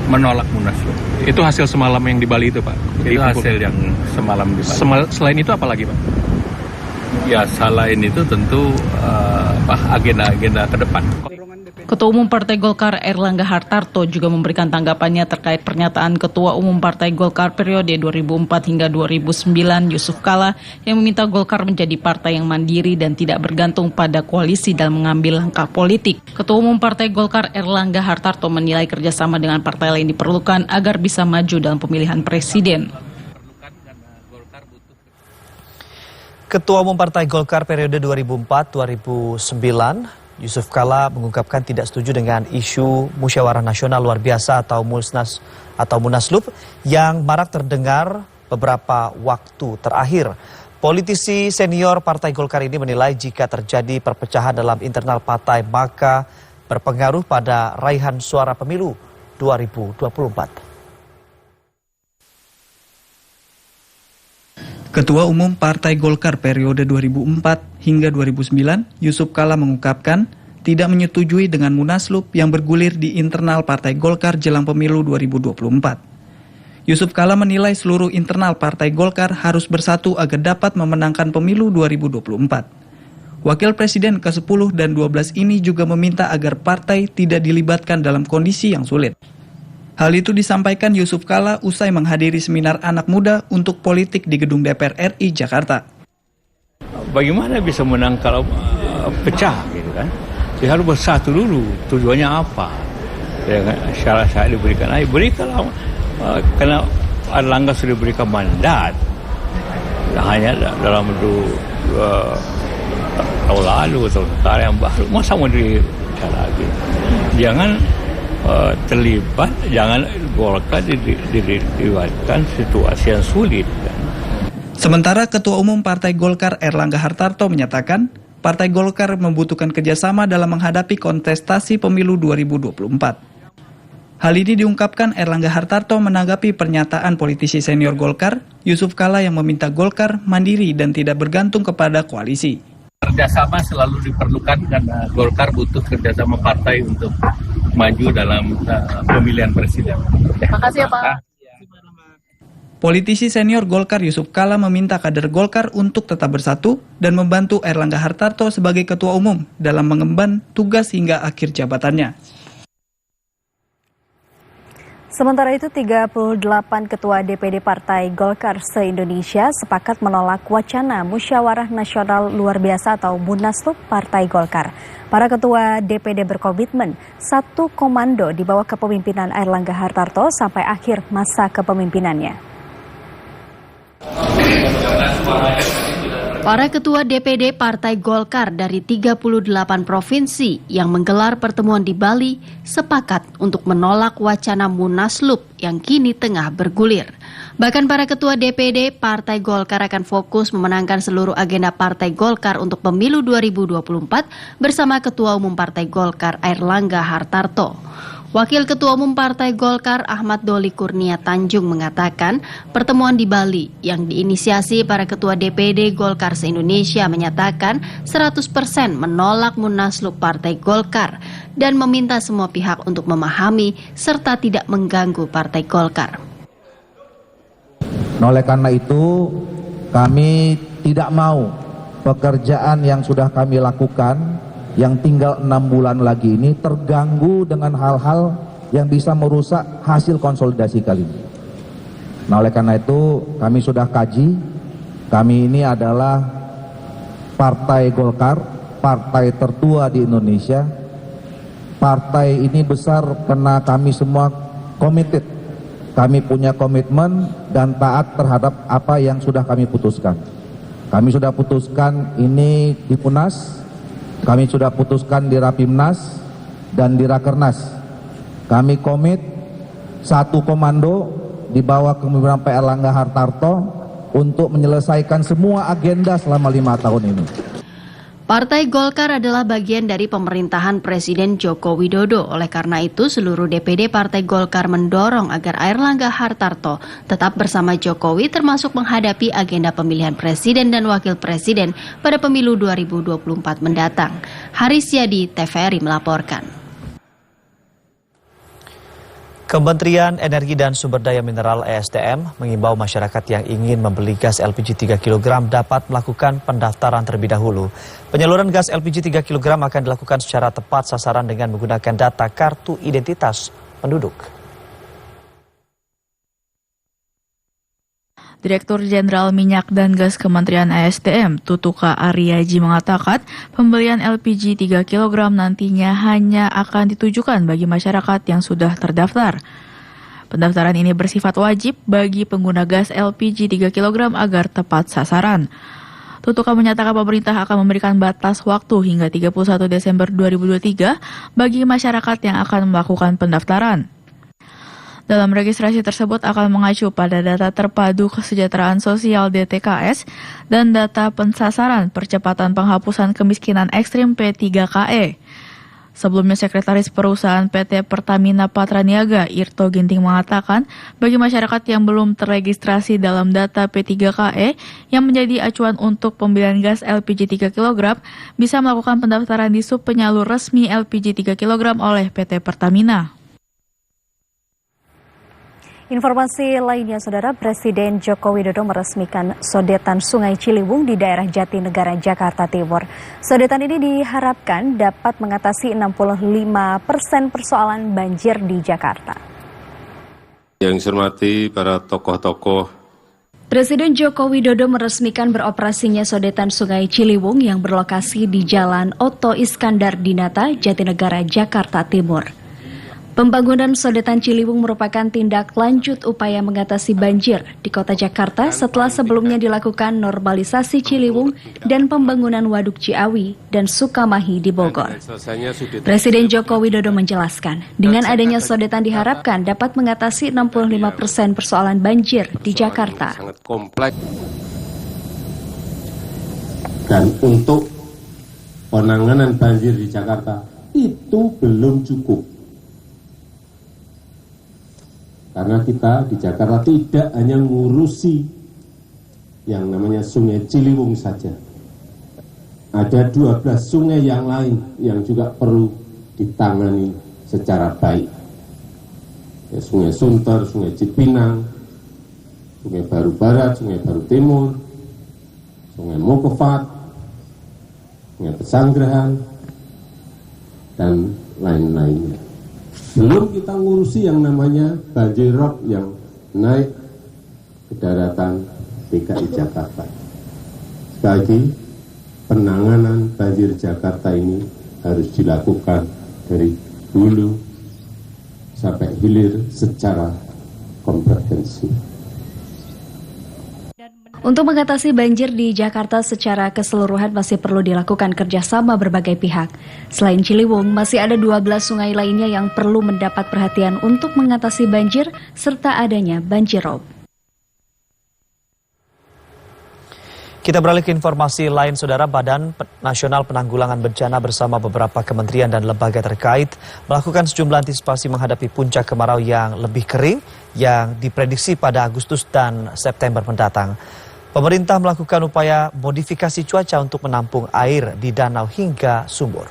menolak Munaslup. Itu hasil semalam yang di Bali itu, Pak? Itu hasil yang semalam di Bali. Selain itu apa lagi, Pak? Ya, selain itu tentu agenda-agenda ke depan. Ketua Umum Partai Golkar Erlangga Hartarto juga memberikan tanggapannya terkait pernyataan Ketua Umum Partai Golkar periode 2004 hingga 2009 Yusuf Kala yang meminta Golkar menjadi partai yang mandiri dan tidak bergantung pada koalisi dalam mengambil langkah politik. Ketua Umum Partai Golkar Erlangga Hartarto menilai kerjasama dengan partai lain diperlukan agar bisa maju dalam pemilihan presiden. Ketua Umum Partai Golkar periode 2004-2009 Yusuf Kala mengungkapkan tidak setuju dengan isu Musyawarah Nasional Luar Biasa atau Munaslup yang marak terdengar beberapa waktu terakhir. Politisi senior Partai Golkar ini menilai jika terjadi perpecahan dalam internal partai maka berpengaruh pada raihan suara pemilu 2024. Ketua Umum Partai Golkar periode 2004 hingga 2009, Yusuf Kala mengungkapkan tidak menyetujui dengan Munaslup yang bergulir di internal Partai Golkar jelang pemilu 2024. Yusuf Kala menilai seluruh internal Partai Golkar harus bersatu agar dapat memenangkan pemilu 2024. Wakil Presiden ke-10 dan 12 ini juga meminta agar partai tidak dilibatkan dalam kondisi yang sulit. Hal itu disampaikan Yusuf Kala usai menghadiri seminar anak muda untuk politik di Gedung DPR RI Jakarta. Bagaimana bisa menang kalau pecah gitu kan? Dia harus bersatu dulu. Tujuannya apa? Ya, syarat-syarat diberikan. Berikanlah karena Erlangga sudah diberikan mandat. Hanya dalam tahun lalu atau sekarang yang baru. Masa mau diberikan lagi? Jangan terlibat, jangan Golkar dilibatkan situasi yang sulit. Sementara Ketua Umum Partai Golkar Erlangga Hartarto menyatakan, Partai Golkar membutuhkan kerjasama dalam menghadapi kontestasi pemilu 2024. Hal ini diungkapkan Erlangga Hartarto menanggapi pernyataan politisi senior Golkar, Yusuf Kala yang meminta Golkar mandiri dan tidak bergantung kepada koalisi. Kerjasama selalu diperlukan karena Golkar butuh kerjasama partai untuk maju dalam pemilihan presiden. Makasih ya Pak. Politisi senior Golkar Yusuf Kala meminta kader Golkar untuk tetap bersatu dan membantu Erlangga Hartarto sebagai ketua umum dalam mengemban tugas hingga akhir jabatannya. Sementara itu, 38 ketua DPD Partai Golkar se-Indonesia sepakat menolak wacana Musyawarah Nasional Luar Biasa atau Munaslup Partai Golkar. Para ketua DPD berkomitmen satu komando di bawah kepemimpinan Erlangga Hartarto sampai akhir masa kepemimpinannya. Para ketua DPD Partai Golkar dari 38 provinsi yang menggelar pertemuan di Bali sepakat untuk menolak wacana Munaslup yang kini tengah bergulir. Bahkan para ketua DPD Partai Golkar akan fokus memenangkan seluruh agenda Partai Golkar untuk pemilu 2024 bersama Ketua Umum Partai Golkar Erlangga Hartarto. Wakil Ketua Umum Partai Golkar Ahmad Doli Kurnia Tanjung mengatakan pertemuan di Bali yang diinisiasi para ketua DPD Golkar se-Indonesia menyatakan 100% menolak Munaslup Partai Golkar dan meminta semua pihak untuk memahami serta tidak mengganggu Partai Golkar. Oleh karena itu kami tidak mau pekerjaan yang sudah kami lakukan yang tinggal 6 bulan lagi ini terganggu dengan hal-hal yang bisa merusak hasil konsolidasi kali ini. Nah, oleh karena itu kami sudah kaji, kami ini adalah Partai Golkar, partai tertua di Indonesia. Partai ini besar karena kami semua committed, kami punya komitmen dan taat terhadap apa yang sudah kami putuskan. Kami sudah putuskan ini di Munas, kami sudah putuskan di Rapimnas dan di Rakernas. Kami komit satu komando di bawah kepemimpinan Pak Erlangga Hartarto untuk menyelesaikan semua agenda selama 5 tahun ini. Partai Golkar adalah bagian dari pemerintahan Presiden Joko Widodo. Oleh karena itu, seluruh DPD Partai Golkar mendorong agar Erlangga Hartarto tetap bersama Jokowi termasuk menghadapi agenda pemilihan presiden dan wakil presiden pada pemilu 2024 mendatang. Haris Yadi, TVRI melaporkan. Kementerian Energi dan Sumber Daya Mineral (ESDM) mengimbau masyarakat yang ingin membeli gas LPG 3 kg dapat melakukan pendaftaran terlebih dahulu. Penyaluran gas LPG 3 kg akan dilakukan secara tepat sasaran dengan menggunakan data kartu identitas penduduk. Direktur Jenderal Minyak dan Gas Kementerian ESDM, Tutuka Aryaji mengatakan pembelian LPG 3 kg nantinya hanya akan ditujukan bagi masyarakat yang sudah terdaftar. Pendaftaran ini bersifat wajib bagi pengguna gas LPG 3 kg agar tepat sasaran. Tutuka menyatakan pemerintah akan memberikan batas waktu hingga 31 Desember 2023 bagi masyarakat yang akan melakukan pendaftaran. Dalam registrasi tersebut akan mengacu pada data terpadu kesejahteraan sosial DTKS dan data pensasaran percepatan penghapusan kemiskinan ekstrim P3KE. Sebelumnya Sekretaris Perusahaan PT Pertamina Patraniaga Irto Ginting mengatakan bagi masyarakat yang belum terregistrasi dalam data P3KE yang menjadi acuan untuk pembelian gas LPG 3 kg bisa melakukan pendaftaran di sub penyalur resmi LPG 3 kg oleh PT Pertamina. Informasi lainnya, Saudara, Presiden Joko Widodo meresmikan sodetan Sungai Ciliwung di daerah Jatinegara, Jakarta Timur. Sodetan ini diharapkan dapat mengatasi 65% persoalan banjir di Jakarta. Yang saya hormati para tokoh-tokoh. Presiden Joko Widodo meresmikan beroperasinya sodetan Sungai Ciliwung yang berlokasi di Jalan Oto Iskandar Dinata, Jatinegara, Jakarta Timur. Pembangunan sodetan Ciliwung merupakan tindak lanjut upaya mengatasi banjir di kota Jakarta setelah sebelumnya dilakukan normalisasi Ciliwung dan pembangunan Waduk Ciawi dan Sukamahi di Bogor. Presiden Joko Widodo menjelaskan, dengan adanya sodetan diharapkan dapat mengatasi 65% persoalan banjir di Jakarta. Sangat kompleks. Dan untuk penanganan banjir di Jakarta itu belum cukup. Karena kita di Jakarta tidak hanya ngurusi yang namanya Sungai Ciliwung saja. Ada 12 sungai yang lain yang juga perlu ditangani secara baik. Ya, Sungai Sunter, Sungai Cipinang, Sungai Baru Barat, Sungai Baru Timur, Sungai Mokofat, Sungai Pesanggerahan, dan lain-lainnya. Belum kita ngurusi yang namanya banjir rob yang naik ke daratan DKI Jakarta. Sekali lagi, penanganan banjir Jakarta ini harus dilakukan dari hulu sampai hilir secara komprehensif. Untuk mengatasi banjir di Jakarta secara keseluruhan masih perlu dilakukan kerjasama berbagai pihak. Selain Ciliwung, masih ada 12 sungai lainnya yang perlu mendapat perhatian untuk mengatasi banjir serta adanya banjir rob. Kita beralih ke informasi lain, Saudara. Badan Nasional Penanggulangan Bencana bersama beberapa kementerian dan lembaga terkait melakukan sejumlah antisipasi menghadapi puncak kemarau yang lebih kering yang diprediksi pada Agustus dan September mendatang. Pemerintah melakukan upaya modifikasi cuaca untuk menampung air di danau hingga sumur.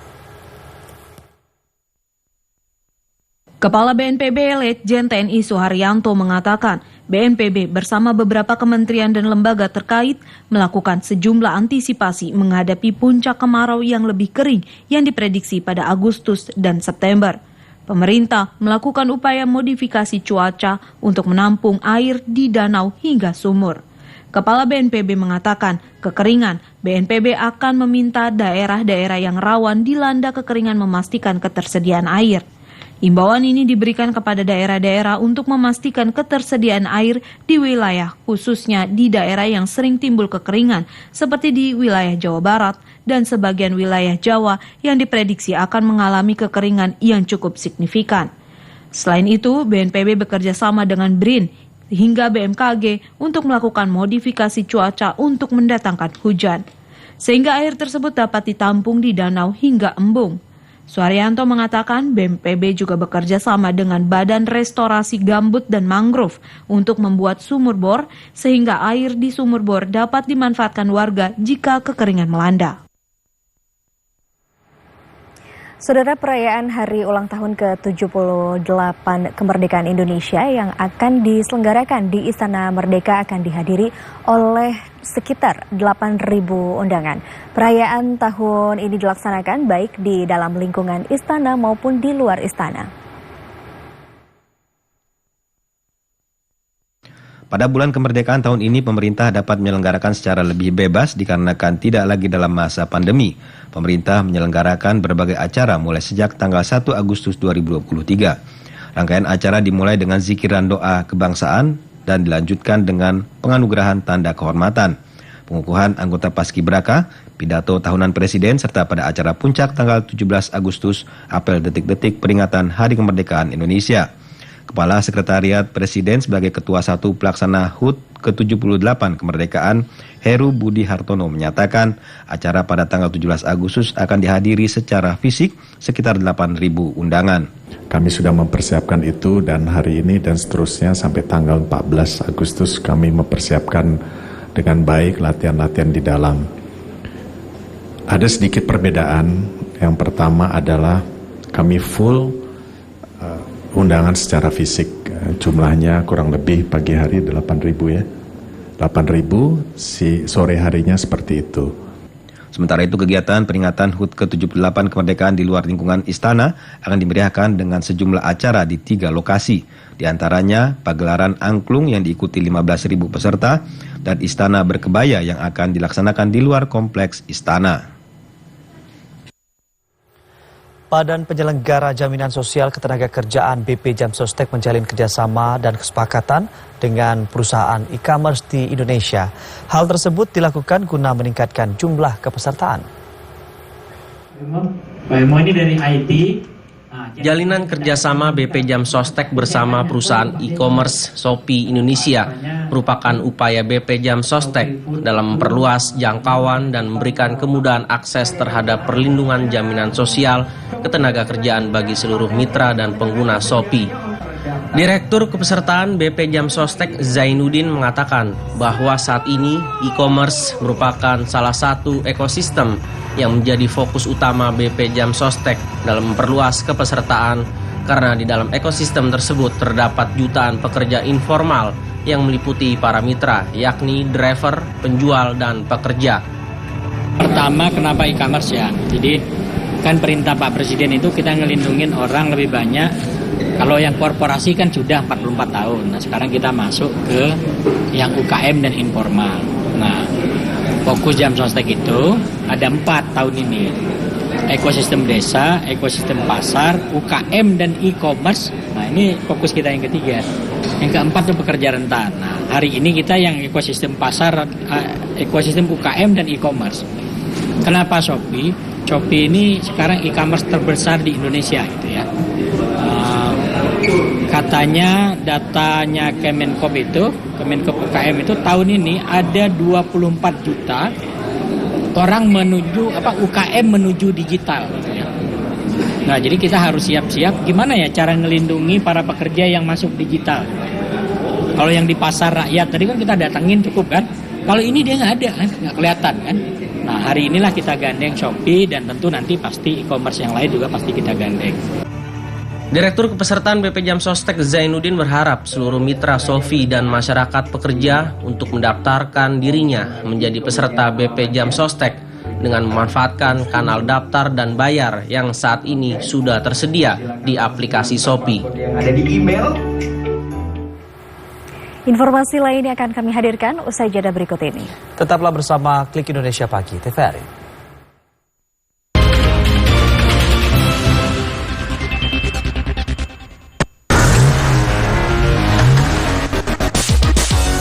Kepala BNPB Letjen TNI Suharyanto mengatakan BNPB bersama beberapa kementerian dan lembaga terkait melakukan sejumlah antisipasi menghadapi puncak kemarau yang lebih kering yang diprediksi pada Agustus dan September. Pemerintah melakukan upaya modifikasi cuaca untuk menampung air di danau hingga sumur. Kepala BNPB mengatakan kekeringan, BNPB akan meminta daerah-daerah yang rawan dilanda kekeringan memastikan ketersediaan air. Imbauan ini diberikan kepada daerah-daerah untuk memastikan ketersediaan air di wilayah, khususnya di daerah yang sering timbul kekeringan, seperti di wilayah Jawa Barat dan sebagian wilayah Jawa yang diprediksi akan mengalami kekeringan yang cukup signifikan. Selain itu, BNPB bekerja sama dengan BRIN hingga BMKG untuk melakukan modifikasi cuaca untuk mendatangkan hujan, sehingga air tersebut dapat ditampung di danau hingga embung. Suharyanto mengatakan BNPB juga bekerja sama dengan Badan Restorasi Gambut dan Mangrove untuk membuat sumur bor sehingga air di sumur bor dapat dimanfaatkan warga jika kekeringan melanda. Saudara, perayaan hari ulang tahun ke-78 kemerdekaan Indonesia yang akan diselenggarakan di Istana Merdeka akan dihadiri oleh sekitar 8.000 undangan. Perayaan tahun ini dilaksanakan baik di dalam lingkungan istana maupun di luar istana. Pada bulan kemerdekaan tahun ini, pemerintah dapat menyelenggarakan secara lebih bebas dikarenakan tidak lagi dalam masa pandemi. Pemerintah menyelenggarakan berbagai acara mulai sejak tanggal 1 Agustus 2023. Rangkaian acara dimulai dengan zikiran doa kebangsaan dan dilanjutkan dengan penganugerahan tanda kehormatan, pengukuhan anggota Paskibraka, pidato tahunan Presiden, serta pada acara puncak tanggal 17 Agustus, apel detik-detik peringatan Hari Kemerdekaan Indonesia. Kepala Sekretariat Presiden sebagai Ketua 1 Pelaksana HUT ke-78 Kemerdekaan, Heru Budi Hartono, menyatakan acara pada tanggal 17 Agustus akan dihadiri secara fisik sekitar 8.000 undangan. Kami sudah mempersiapkan itu dan hari ini dan seterusnya sampai tanggal 14 Agustus kami mempersiapkan dengan baik latihan-latihan di dalam. Ada sedikit perbedaan. Yang pertama adalah kami full undangan secara fisik, jumlahnya kurang lebih pagi hari 8.000 ya. 8.000, si sore harinya seperti itu. Sementara itu kegiatan peringatan HUT ke-78 kemerdekaan di luar lingkungan istana akan dimeriahkan dengan sejumlah acara di 3 lokasi. Di antaranya pagelaran angklung yang diikuti 15.000 peserta dan istana berkebaya yang akan dilaksanakan di luar kompleks istana. Badan Penyelenggara Jaminan Sosial Ketenagakerjaan BP Jam Sostek menjalin kerjasama dan kesepakatan dengan perusahaan e-commerce di Indonesia. Hal tersebut dilakukan guna meningkatkan jumlah kepesertaan. Pak Emo ini dari IT. Jalinan kerjasama BP Jam Sostek bersama perusahaan e-commerce Shopee Indonesia merupakan upaya BP Jam Sostek dalam memperluas jangkauan dan memberikan kemudahan akses terhadap perlindungan jaminan sosial ketenagakerjaan bagi seluruh mitra dan pengguna Shopee. Direktur Kepesertaan BP Jam Sostek Zainuddin mengatakan bahwa saat ini e-commerce merupakan salah satu ekosistem yang menjadi fokus utama BP Jam Sostek dalam memperluas kepesertaan karena di dalam ekosistem tersebut terdapat jutaan pekerja informal yang meliputi para mitra yakni driver, penjual, dan pekerja. Pertama, kenapa e-commerce ya? Jadi kan perintah Pak Presiden itu kita ngelindungin orang lebih banyak. Kalau yang korporasi kan sudah 44 tahun. Nah, sekarang kita masuk ke yang UKM dan informal. Nah, fokus Jam Sostek itu ada 4 tahun ini. Ekosistem desa, ekosistem pasar, UKM dan e-commerce. Nah, ini fokus kita yang ketiga. Yang keempat itu pekerja rentan. Nah, hari ini kita yang ekosistem pasar, ekosistem UKM dan e-commerce. Kenapa Shopee? Shopee ini sekarang e-commerce terbesar di Indonesia gitu ya. Katanya datanya Kemenkop UKM itu tahun ini ada 24 juta orang menuju UKM menuju digital gitu ya. Nah, jadi kita harus siap-siap gimana ya cara ngelindungi para pekerja yang masuk digital. Kalau yang di pasar rakyat tadi kan kita datangin cukup kan. Kalau ini dia nggak ada kan, nggak kelihatan kan. Nah, hari inilah kita gandeng Shopee dan tentu nanti pasti e-commerce yang lain juga pasti kita gandeng. Direktur Kepesertaan BP Jam Sostek Zainuddin berharap seluruh mitra Sofi dan masyarakat pekerja untuk mendaftarkan dirinya menjadi peserta BP Jam Sostek dengan memanfaatkan kanal daftar dan bayar yang saat ini sudah tersedia di aplikasi Shopee. Ada di email. Informasi lain yang akan kami hadirkan usai jeda berikut ini. Tetaplah bersama Klik Indonesia Pagi TVRI.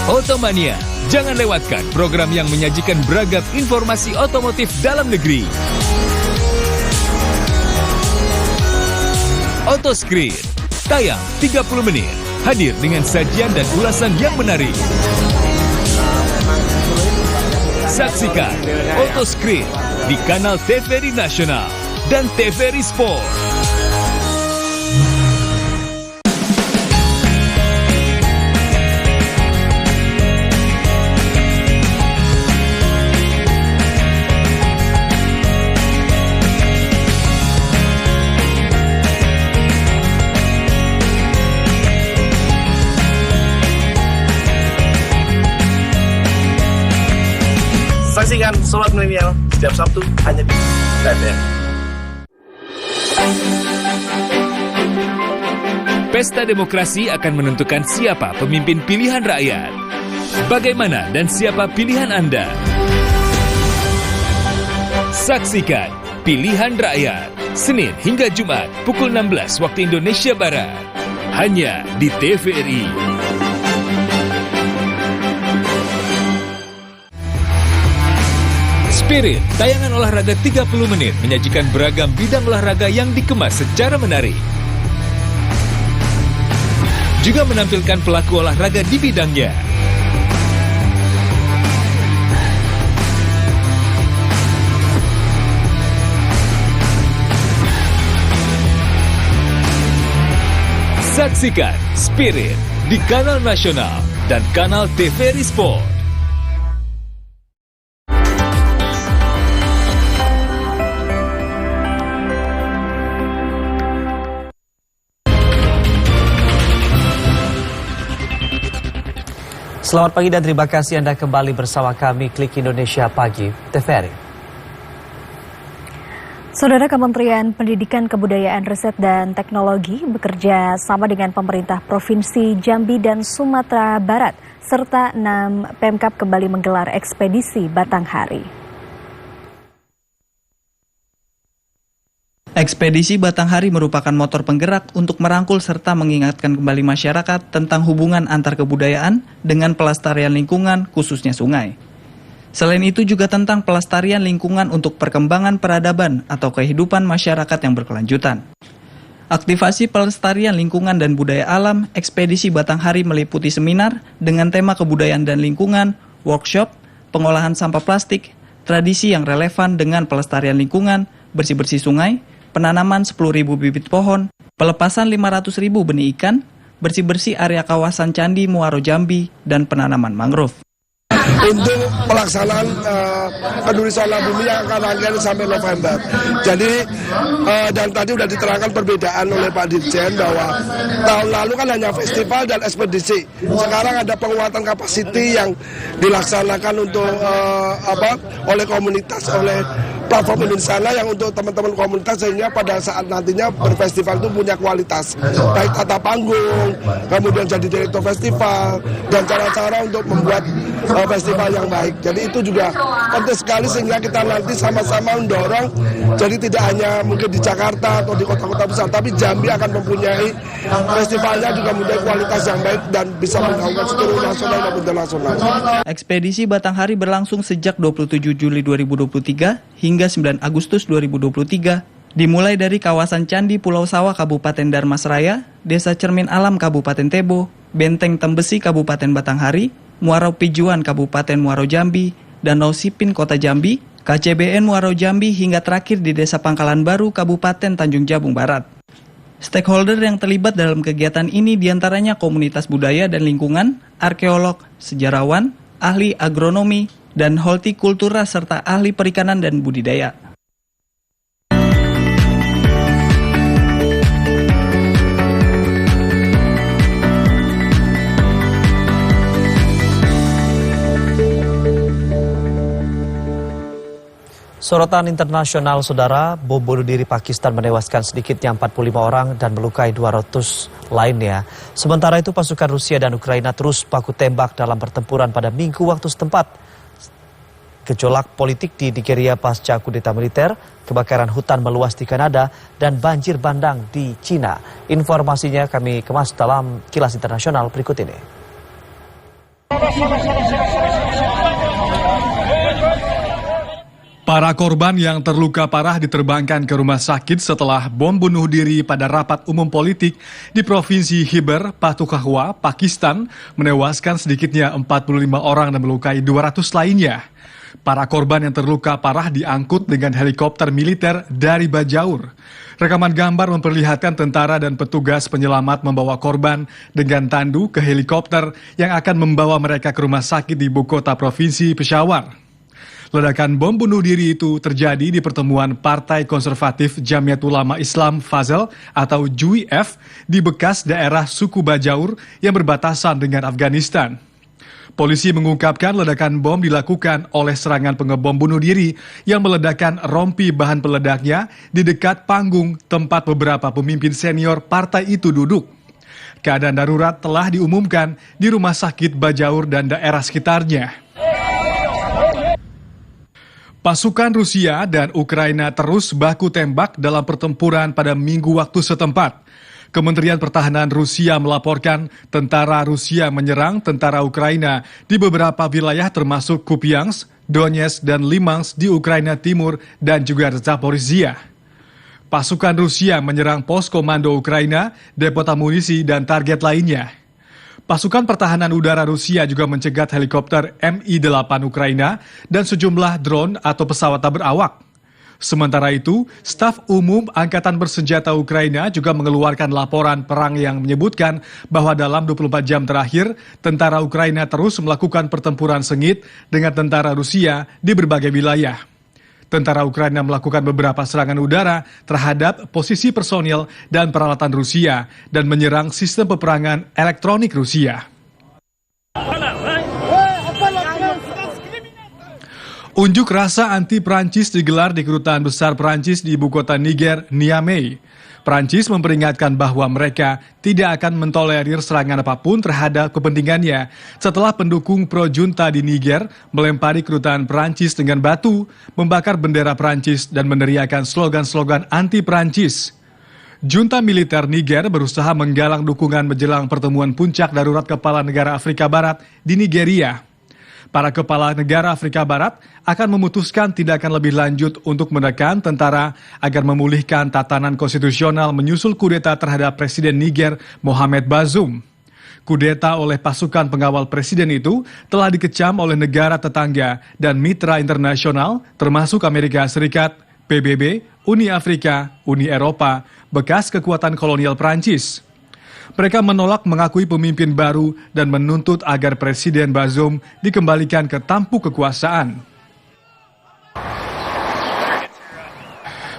Otomania, jangan lewatkan program yang menyajikan beragam informasi otomotif dalam negeri. Otoscreen, tayang 30 menit, hadir dengan sajian dan ulasan yang menarik. Saksikan Otoscreen di kanal TVRI Nasional dan TVRI Sport. Saksikan Sobat Milenial setiap Sabtu hanya di TVRI. Pesta demokrasi akan menentukan siapa pemimpin pilihan rakyat. Bagaimana dan siapa pilihan Anda? Saksikan Pilihan Rakyat, Senin hingga Jumat pukul 16 waktu Indonesia Barat. Hanya di TVRI. Spirit, tayangan olahraga 30 menit menyajikan beragam bidang olahraga yang dikemas secara menarik. Juga menampilkan pelaku olahraga di bidangnya. Saksikan Spirit di kanal nasional dan kanal TVRI Sport. Selamat pagi dan terima kasih Anda kembali bersama kami Klik Indonesia Pagi TVRI. Saudara, Kementerian Pendidikan, Kebudayaan, Riset, dan Teknologi bekerja sama dengan pemerintah Provinsi Jambi dan Sumatera Barat serta 6 Pemkab kembali menggelar ekspedisi Batanghari. Ekspedisi Batanghari merupakan motor penggerak untuk merangkul serta mengingatkan kembali masyarakat tentang hubungan antar kebudayaan dengan pelestarian lingkungan, khususnya sungai. Selain itu juga tentang pelestarian lingkungan untuk perkembangan peradaban atau kehidupan masyarakat yang berkelanjutan. Aktivasi pelestarian lingkungan dan budaya alam, ekspedisi Batanghari meliputi seminar dengan tema kebudayaan dan lingkungan, workshop, pengolahan sampah plastik, tradisi yang relevan dengan pelestarian lingkungan, bersih-bersih sungai, penanaman 10.000 bibit pohon, pelepasan 500.000 benih ikan, bersih-bersih area kawasan Candi Muaro Jambi, dan penanaman mangrove. Untuk pelaksanaan peduli salah bumi yang akan rangkaian sampai November. Jadi dan tadi sudah diterangkan perbedaan oleh Pak Dirjen bahwa tahun lalu kan hanya festival dan ekspedisi. Sekarang ada penguatan kapasiti yang dilaksanakan untuk oleh komunitas, oleh platform Indonesia yang untuk teman-teman komunitas, sehingga pada saat nantinya berfestival itu punya kualitas, baik tata panggung, kemudian jadi direktur festival, dan cara-cara untuk membuat festival yang baik. Jadi itu juga penting sekali sehingga kita nanti sama-sama mendorong, jadi tidak hanya mungkin di Jakarta atau di kota-kota besar, tapi Jambi akan mempunyai festivalnya juga mempunyai kualitas yang baik dan bisa menggaungkan seluruh nasional maupun internasional. Ekspedisi Batanghari berlangsung sejak 27 Juli 2023 hingga 9 Agustus 2023, dimulai dari kawasan Candi Pulau Sawah Kabupaten Darmasraya, Desa Cermin Alam Kabupaten Tebo, Benteng Tembesi Kabupaten Batanghari, Muaro Pijuan Kabupaten Muaro Jambi, Danau Sipin Kota Jambi, KCBN Muaro Jambi, hingga terakhir di Desa Pangkalan Baru Kabupaten Tanjung Jabung Barat. Stakeholder yang terlibat dalam kegiatan ini diantaranya komunitas budaya dan lingkungan, arkeolog, sejarawan, ahli agronomi, dan hortikultura serta ahli perikanan dan budidaya. Sorotan internasional, saudara, bom bunuh diri Pakistan menewaskan sedikitnya 45 orang dan melukai 200 lainnya. Sementara itu pasukan Rusia dan Ukraina terus baku tembak dalam pertempuran pada Minggu waktu setempat. Gejolak politik di Nigeria pasca kudeta militer, kebakaran hutan meluas di Kanada, dan banjir bandang di Cina. Informasinya kami kemas dalam Kilas Internasional berikut ini. Para korban yang terluka parah diterbangkan ke rumah sakit setelah bom bunuh diri pada rapat umum politik di Provinsi Khyber Pakhtunkhwa, Pakistan, menewaskan sedikitnya 45 orang dan melukai 200 lainnya. Para korban yang terluka parah diangkut dengan helikopter militer dari Bajaur. Rekaman gambar memperlihatkan tentara dan petugas penyelamat membawa korban dengan tandu ke helikopter yang akan membawa mereka ke rumah sakit di ibu kota Provinsi Peshawar. Ledakan bom bunuh diri itu terjadi di pertemuan Partai Konservatif Jamiat Ulama Islam Fazel atau JUIF di bekas daerah suku Bajaur yang berbatasan dengan Afghanistan. Polisi mengungkapkan ledakan bom dilakukan oleh serangan pengebom bunuh diri yang meledakkan rompi bahan peledaknya di dekat panggung tempat beberapa pemimpin senior partai itu duduk. Keadaan darurat telah diumumkan di rumah sakit Bajaur dan daerah sekitarnya. Pasukan Rusia dan Ukraina terus baku tembak dalam pertempuran pada Minggu waktu setempat. Kementerian Pertahanan Rusia melaporkan tentara Rusia menyerang tentara Ukraina di beberapa wilayah termasuk Kupiansk, Donetsk, dan Limansk di Ukraina Timur dan juga Zaporizhia. Pasukan Rusia menyerang pos komando Ukraina, depot amunisi, dan target lainnya. Pasukan pertahanan udara Rusia juga mencegat helikopter Mi-8 Ukraina dan sejumlah drone atau pesawat tak berawak. Sementara itu, Staf Umum Angkatan Bersenjata Ukraina juga mengeluarkan laporan perang yang menyebutkan bahwa dalam 24 jam terakhir, tentara Ukraina terus melakukan pertempuran sengit dengan tentara Rusia di berbagai wilayah. Tentara Ukraina melakukan beberapa serangan udara terhadap posisi personil dan peralatan Rusia dan menyerang sistem peperangan elektronik Rusia. Unjuk rasa anti-Prancis digelar di Kedutaan Besar Prancis di ibu kota Niger, Niamey. Prancis memperingatkan bahwa mereka tidak akan mentolerir serangan apapun terhadap kepentingannya setelah pendukung pro-junta di Niger melempari kedutaan Prancis dengan batu, membakar bendera Prancis, dan meneriakan slogan-slogan anti-Prancis. Junta militer Niger berusaha menggalang dukungan menjelang pertemuan puncak darurat kepala negara Afrika Barat di Nigeria. Para kepala negara Afrika Barat akan memutuskan tindakan lebih lanjut untuk menekan tentara agar memulihkan tatanan konstitusional menyusul kudeta terhadap Presiden Niger Mohamed Bazoum. Kudeta oleh pasukan pengawal presiden itu telah dikecam oleh negara tetangga dan mitra internasional termasuk Amerika Serikat, PBB, Uni Afrika, Uni Eropa, bekas kekuatan kolonial Prancis. Mereka menolak mengakui pemimpin baru dan menuntut agar Presiden Bazoum dikembalikan ke tampuk kekuasaan.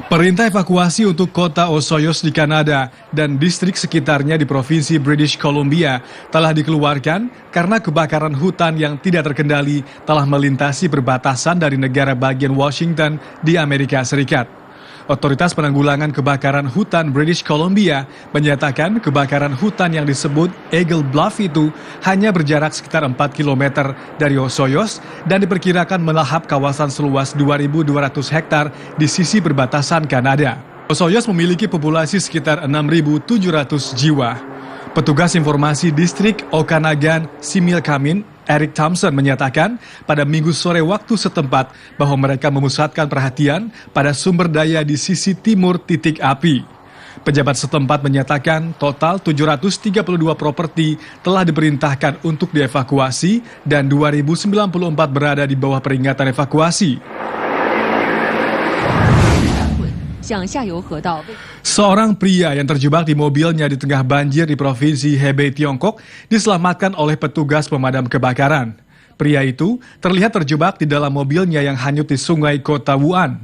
Perintah evakuasi untuk kota Osoyoos di Kanada dan distrik sekitarnya di Provinsi British Columbia telah dikeluarkan karena kebakaran hutan yang tidak terkendali telah melintasi perbatasan dari negara bagian Washington di Amerika Serikat. Otoritas Penanggulangan Kebakaran Hutan British Columbia menyatakan kebakaran hutan yang disebut Eagle Bluff itu hanya berjarak sekitar 4 km dari Osoyoos dan diperkirakan melahap kawasan seluas 2.200 hektar di sisi perbatasan Kanada. Osoyoos memiliki populasi sekitar 6.700 jiwa. Petugas informasi distrik Okanagan Similkameen Eric Thompson menyatakan pada Minggu sore waktu setempat bahwa mereka memusatkan perhatian pada sumber daya di sisi timur titik api. Pejabat setempat menyatakan total 732 properti telah diperintahkan untuk dievakuasi dan 2094 berada di bawah peringatan evakuasi. Seorang pria yang terjebak di mobilnya di tengah banjir di Provinsi Hebei, Tiongkok, diselamatkan oleh petugas pemadam kebakaran. Pria itu terlihat terjebak di dalam mobilnya yang hanyut di sungai kota Wuhan.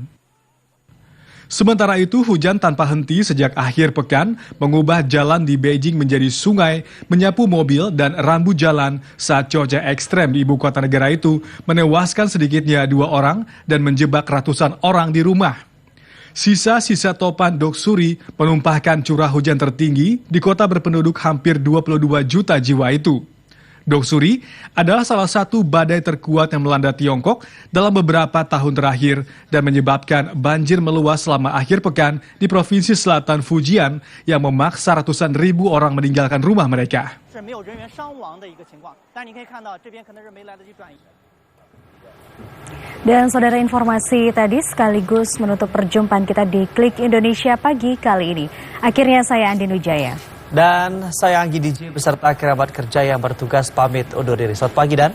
Sementara itu, hujan tanpa henti sejak akhir pekan mengubah jalan di Beijing menjadi sungai, menyapu mobil dan rambu jalan saat cuaca ekstrem di ibu kota negara itu menewaskan sedikitnya 2 orang dan menjebak ratusan orang di rumah. Sisa-sisa topan Doksuri menumpahkan curah hujan tertinggi di kota berpenduduk hampir 22 juta jiwa itu. Doksuri adalah salah satu badai terkuat yang melanda Tiongkok dalam beberapa tahun terakhir dan menyebabkan banjir meluas selama akhir pekan di Provinsi Selatan Fujian yang memaksa ratusan ribu orang meninggalkan rumah mereka. Dan saudara, informasi tadi sekaligus menutup perjumpaan kita di Klik Indonesia pagi kali ini. Akhirnya saya Andin Wijaya. Dan saya Anggi DJ beserta kerabat kerja yang bertugas pamit undur diri. Selamat pagi dan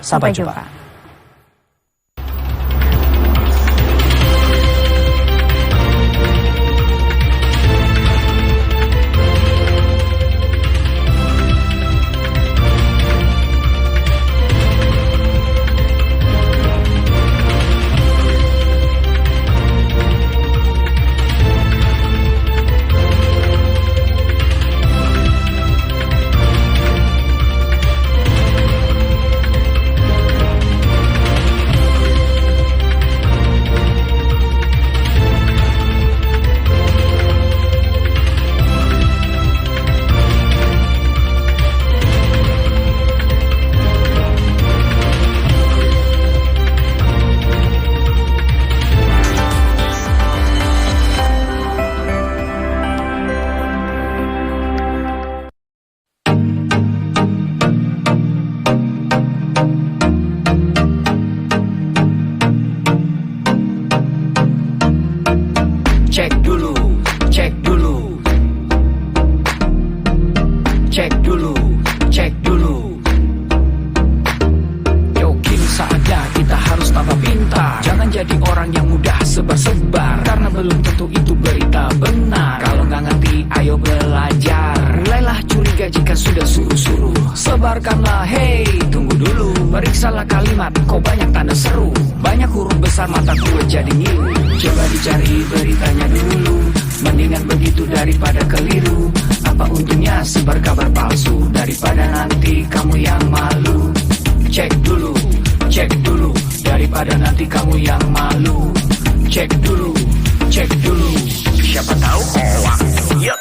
sampai jumpa. Sebarkanlah, hey, tunggu dulu. Periksalah kalimat, kok banyak tanda seru. Banyak huruf besar, mata gue jadi ngilu. Coba dicari beritanya dulu. Mendingan begitu daripada keliru. Apa untungnya sebar kabar palsu, daripada nanti kamu yang malu. Cek dulu, daripada nanti kamu yang malu. Cek dulu, siapa tahu hoax. Yuk.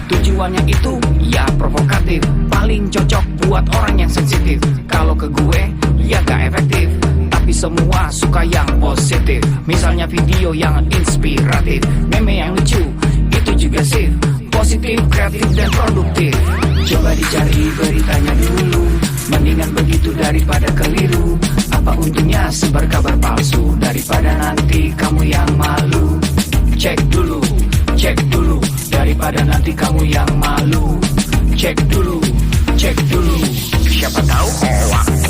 Tujuannya itu ya provokatif, paling cocok buat orang yang sensitif. Kalau ke gue ya gak efektif, tapi semua suka yang positif. Misalnya video yang inspiratif, meme yang lucu, itu juga sih positif, kreatif dan produktif. Coba dicari beritanya dulu, mendingan begitu daripada keliru. Apa untungnya sebar kabar palsu, daripada nanti kamu yang malu. Cek dulu, daripada nanti kamu yang malu. Cek dulu, siapa tahu hoax.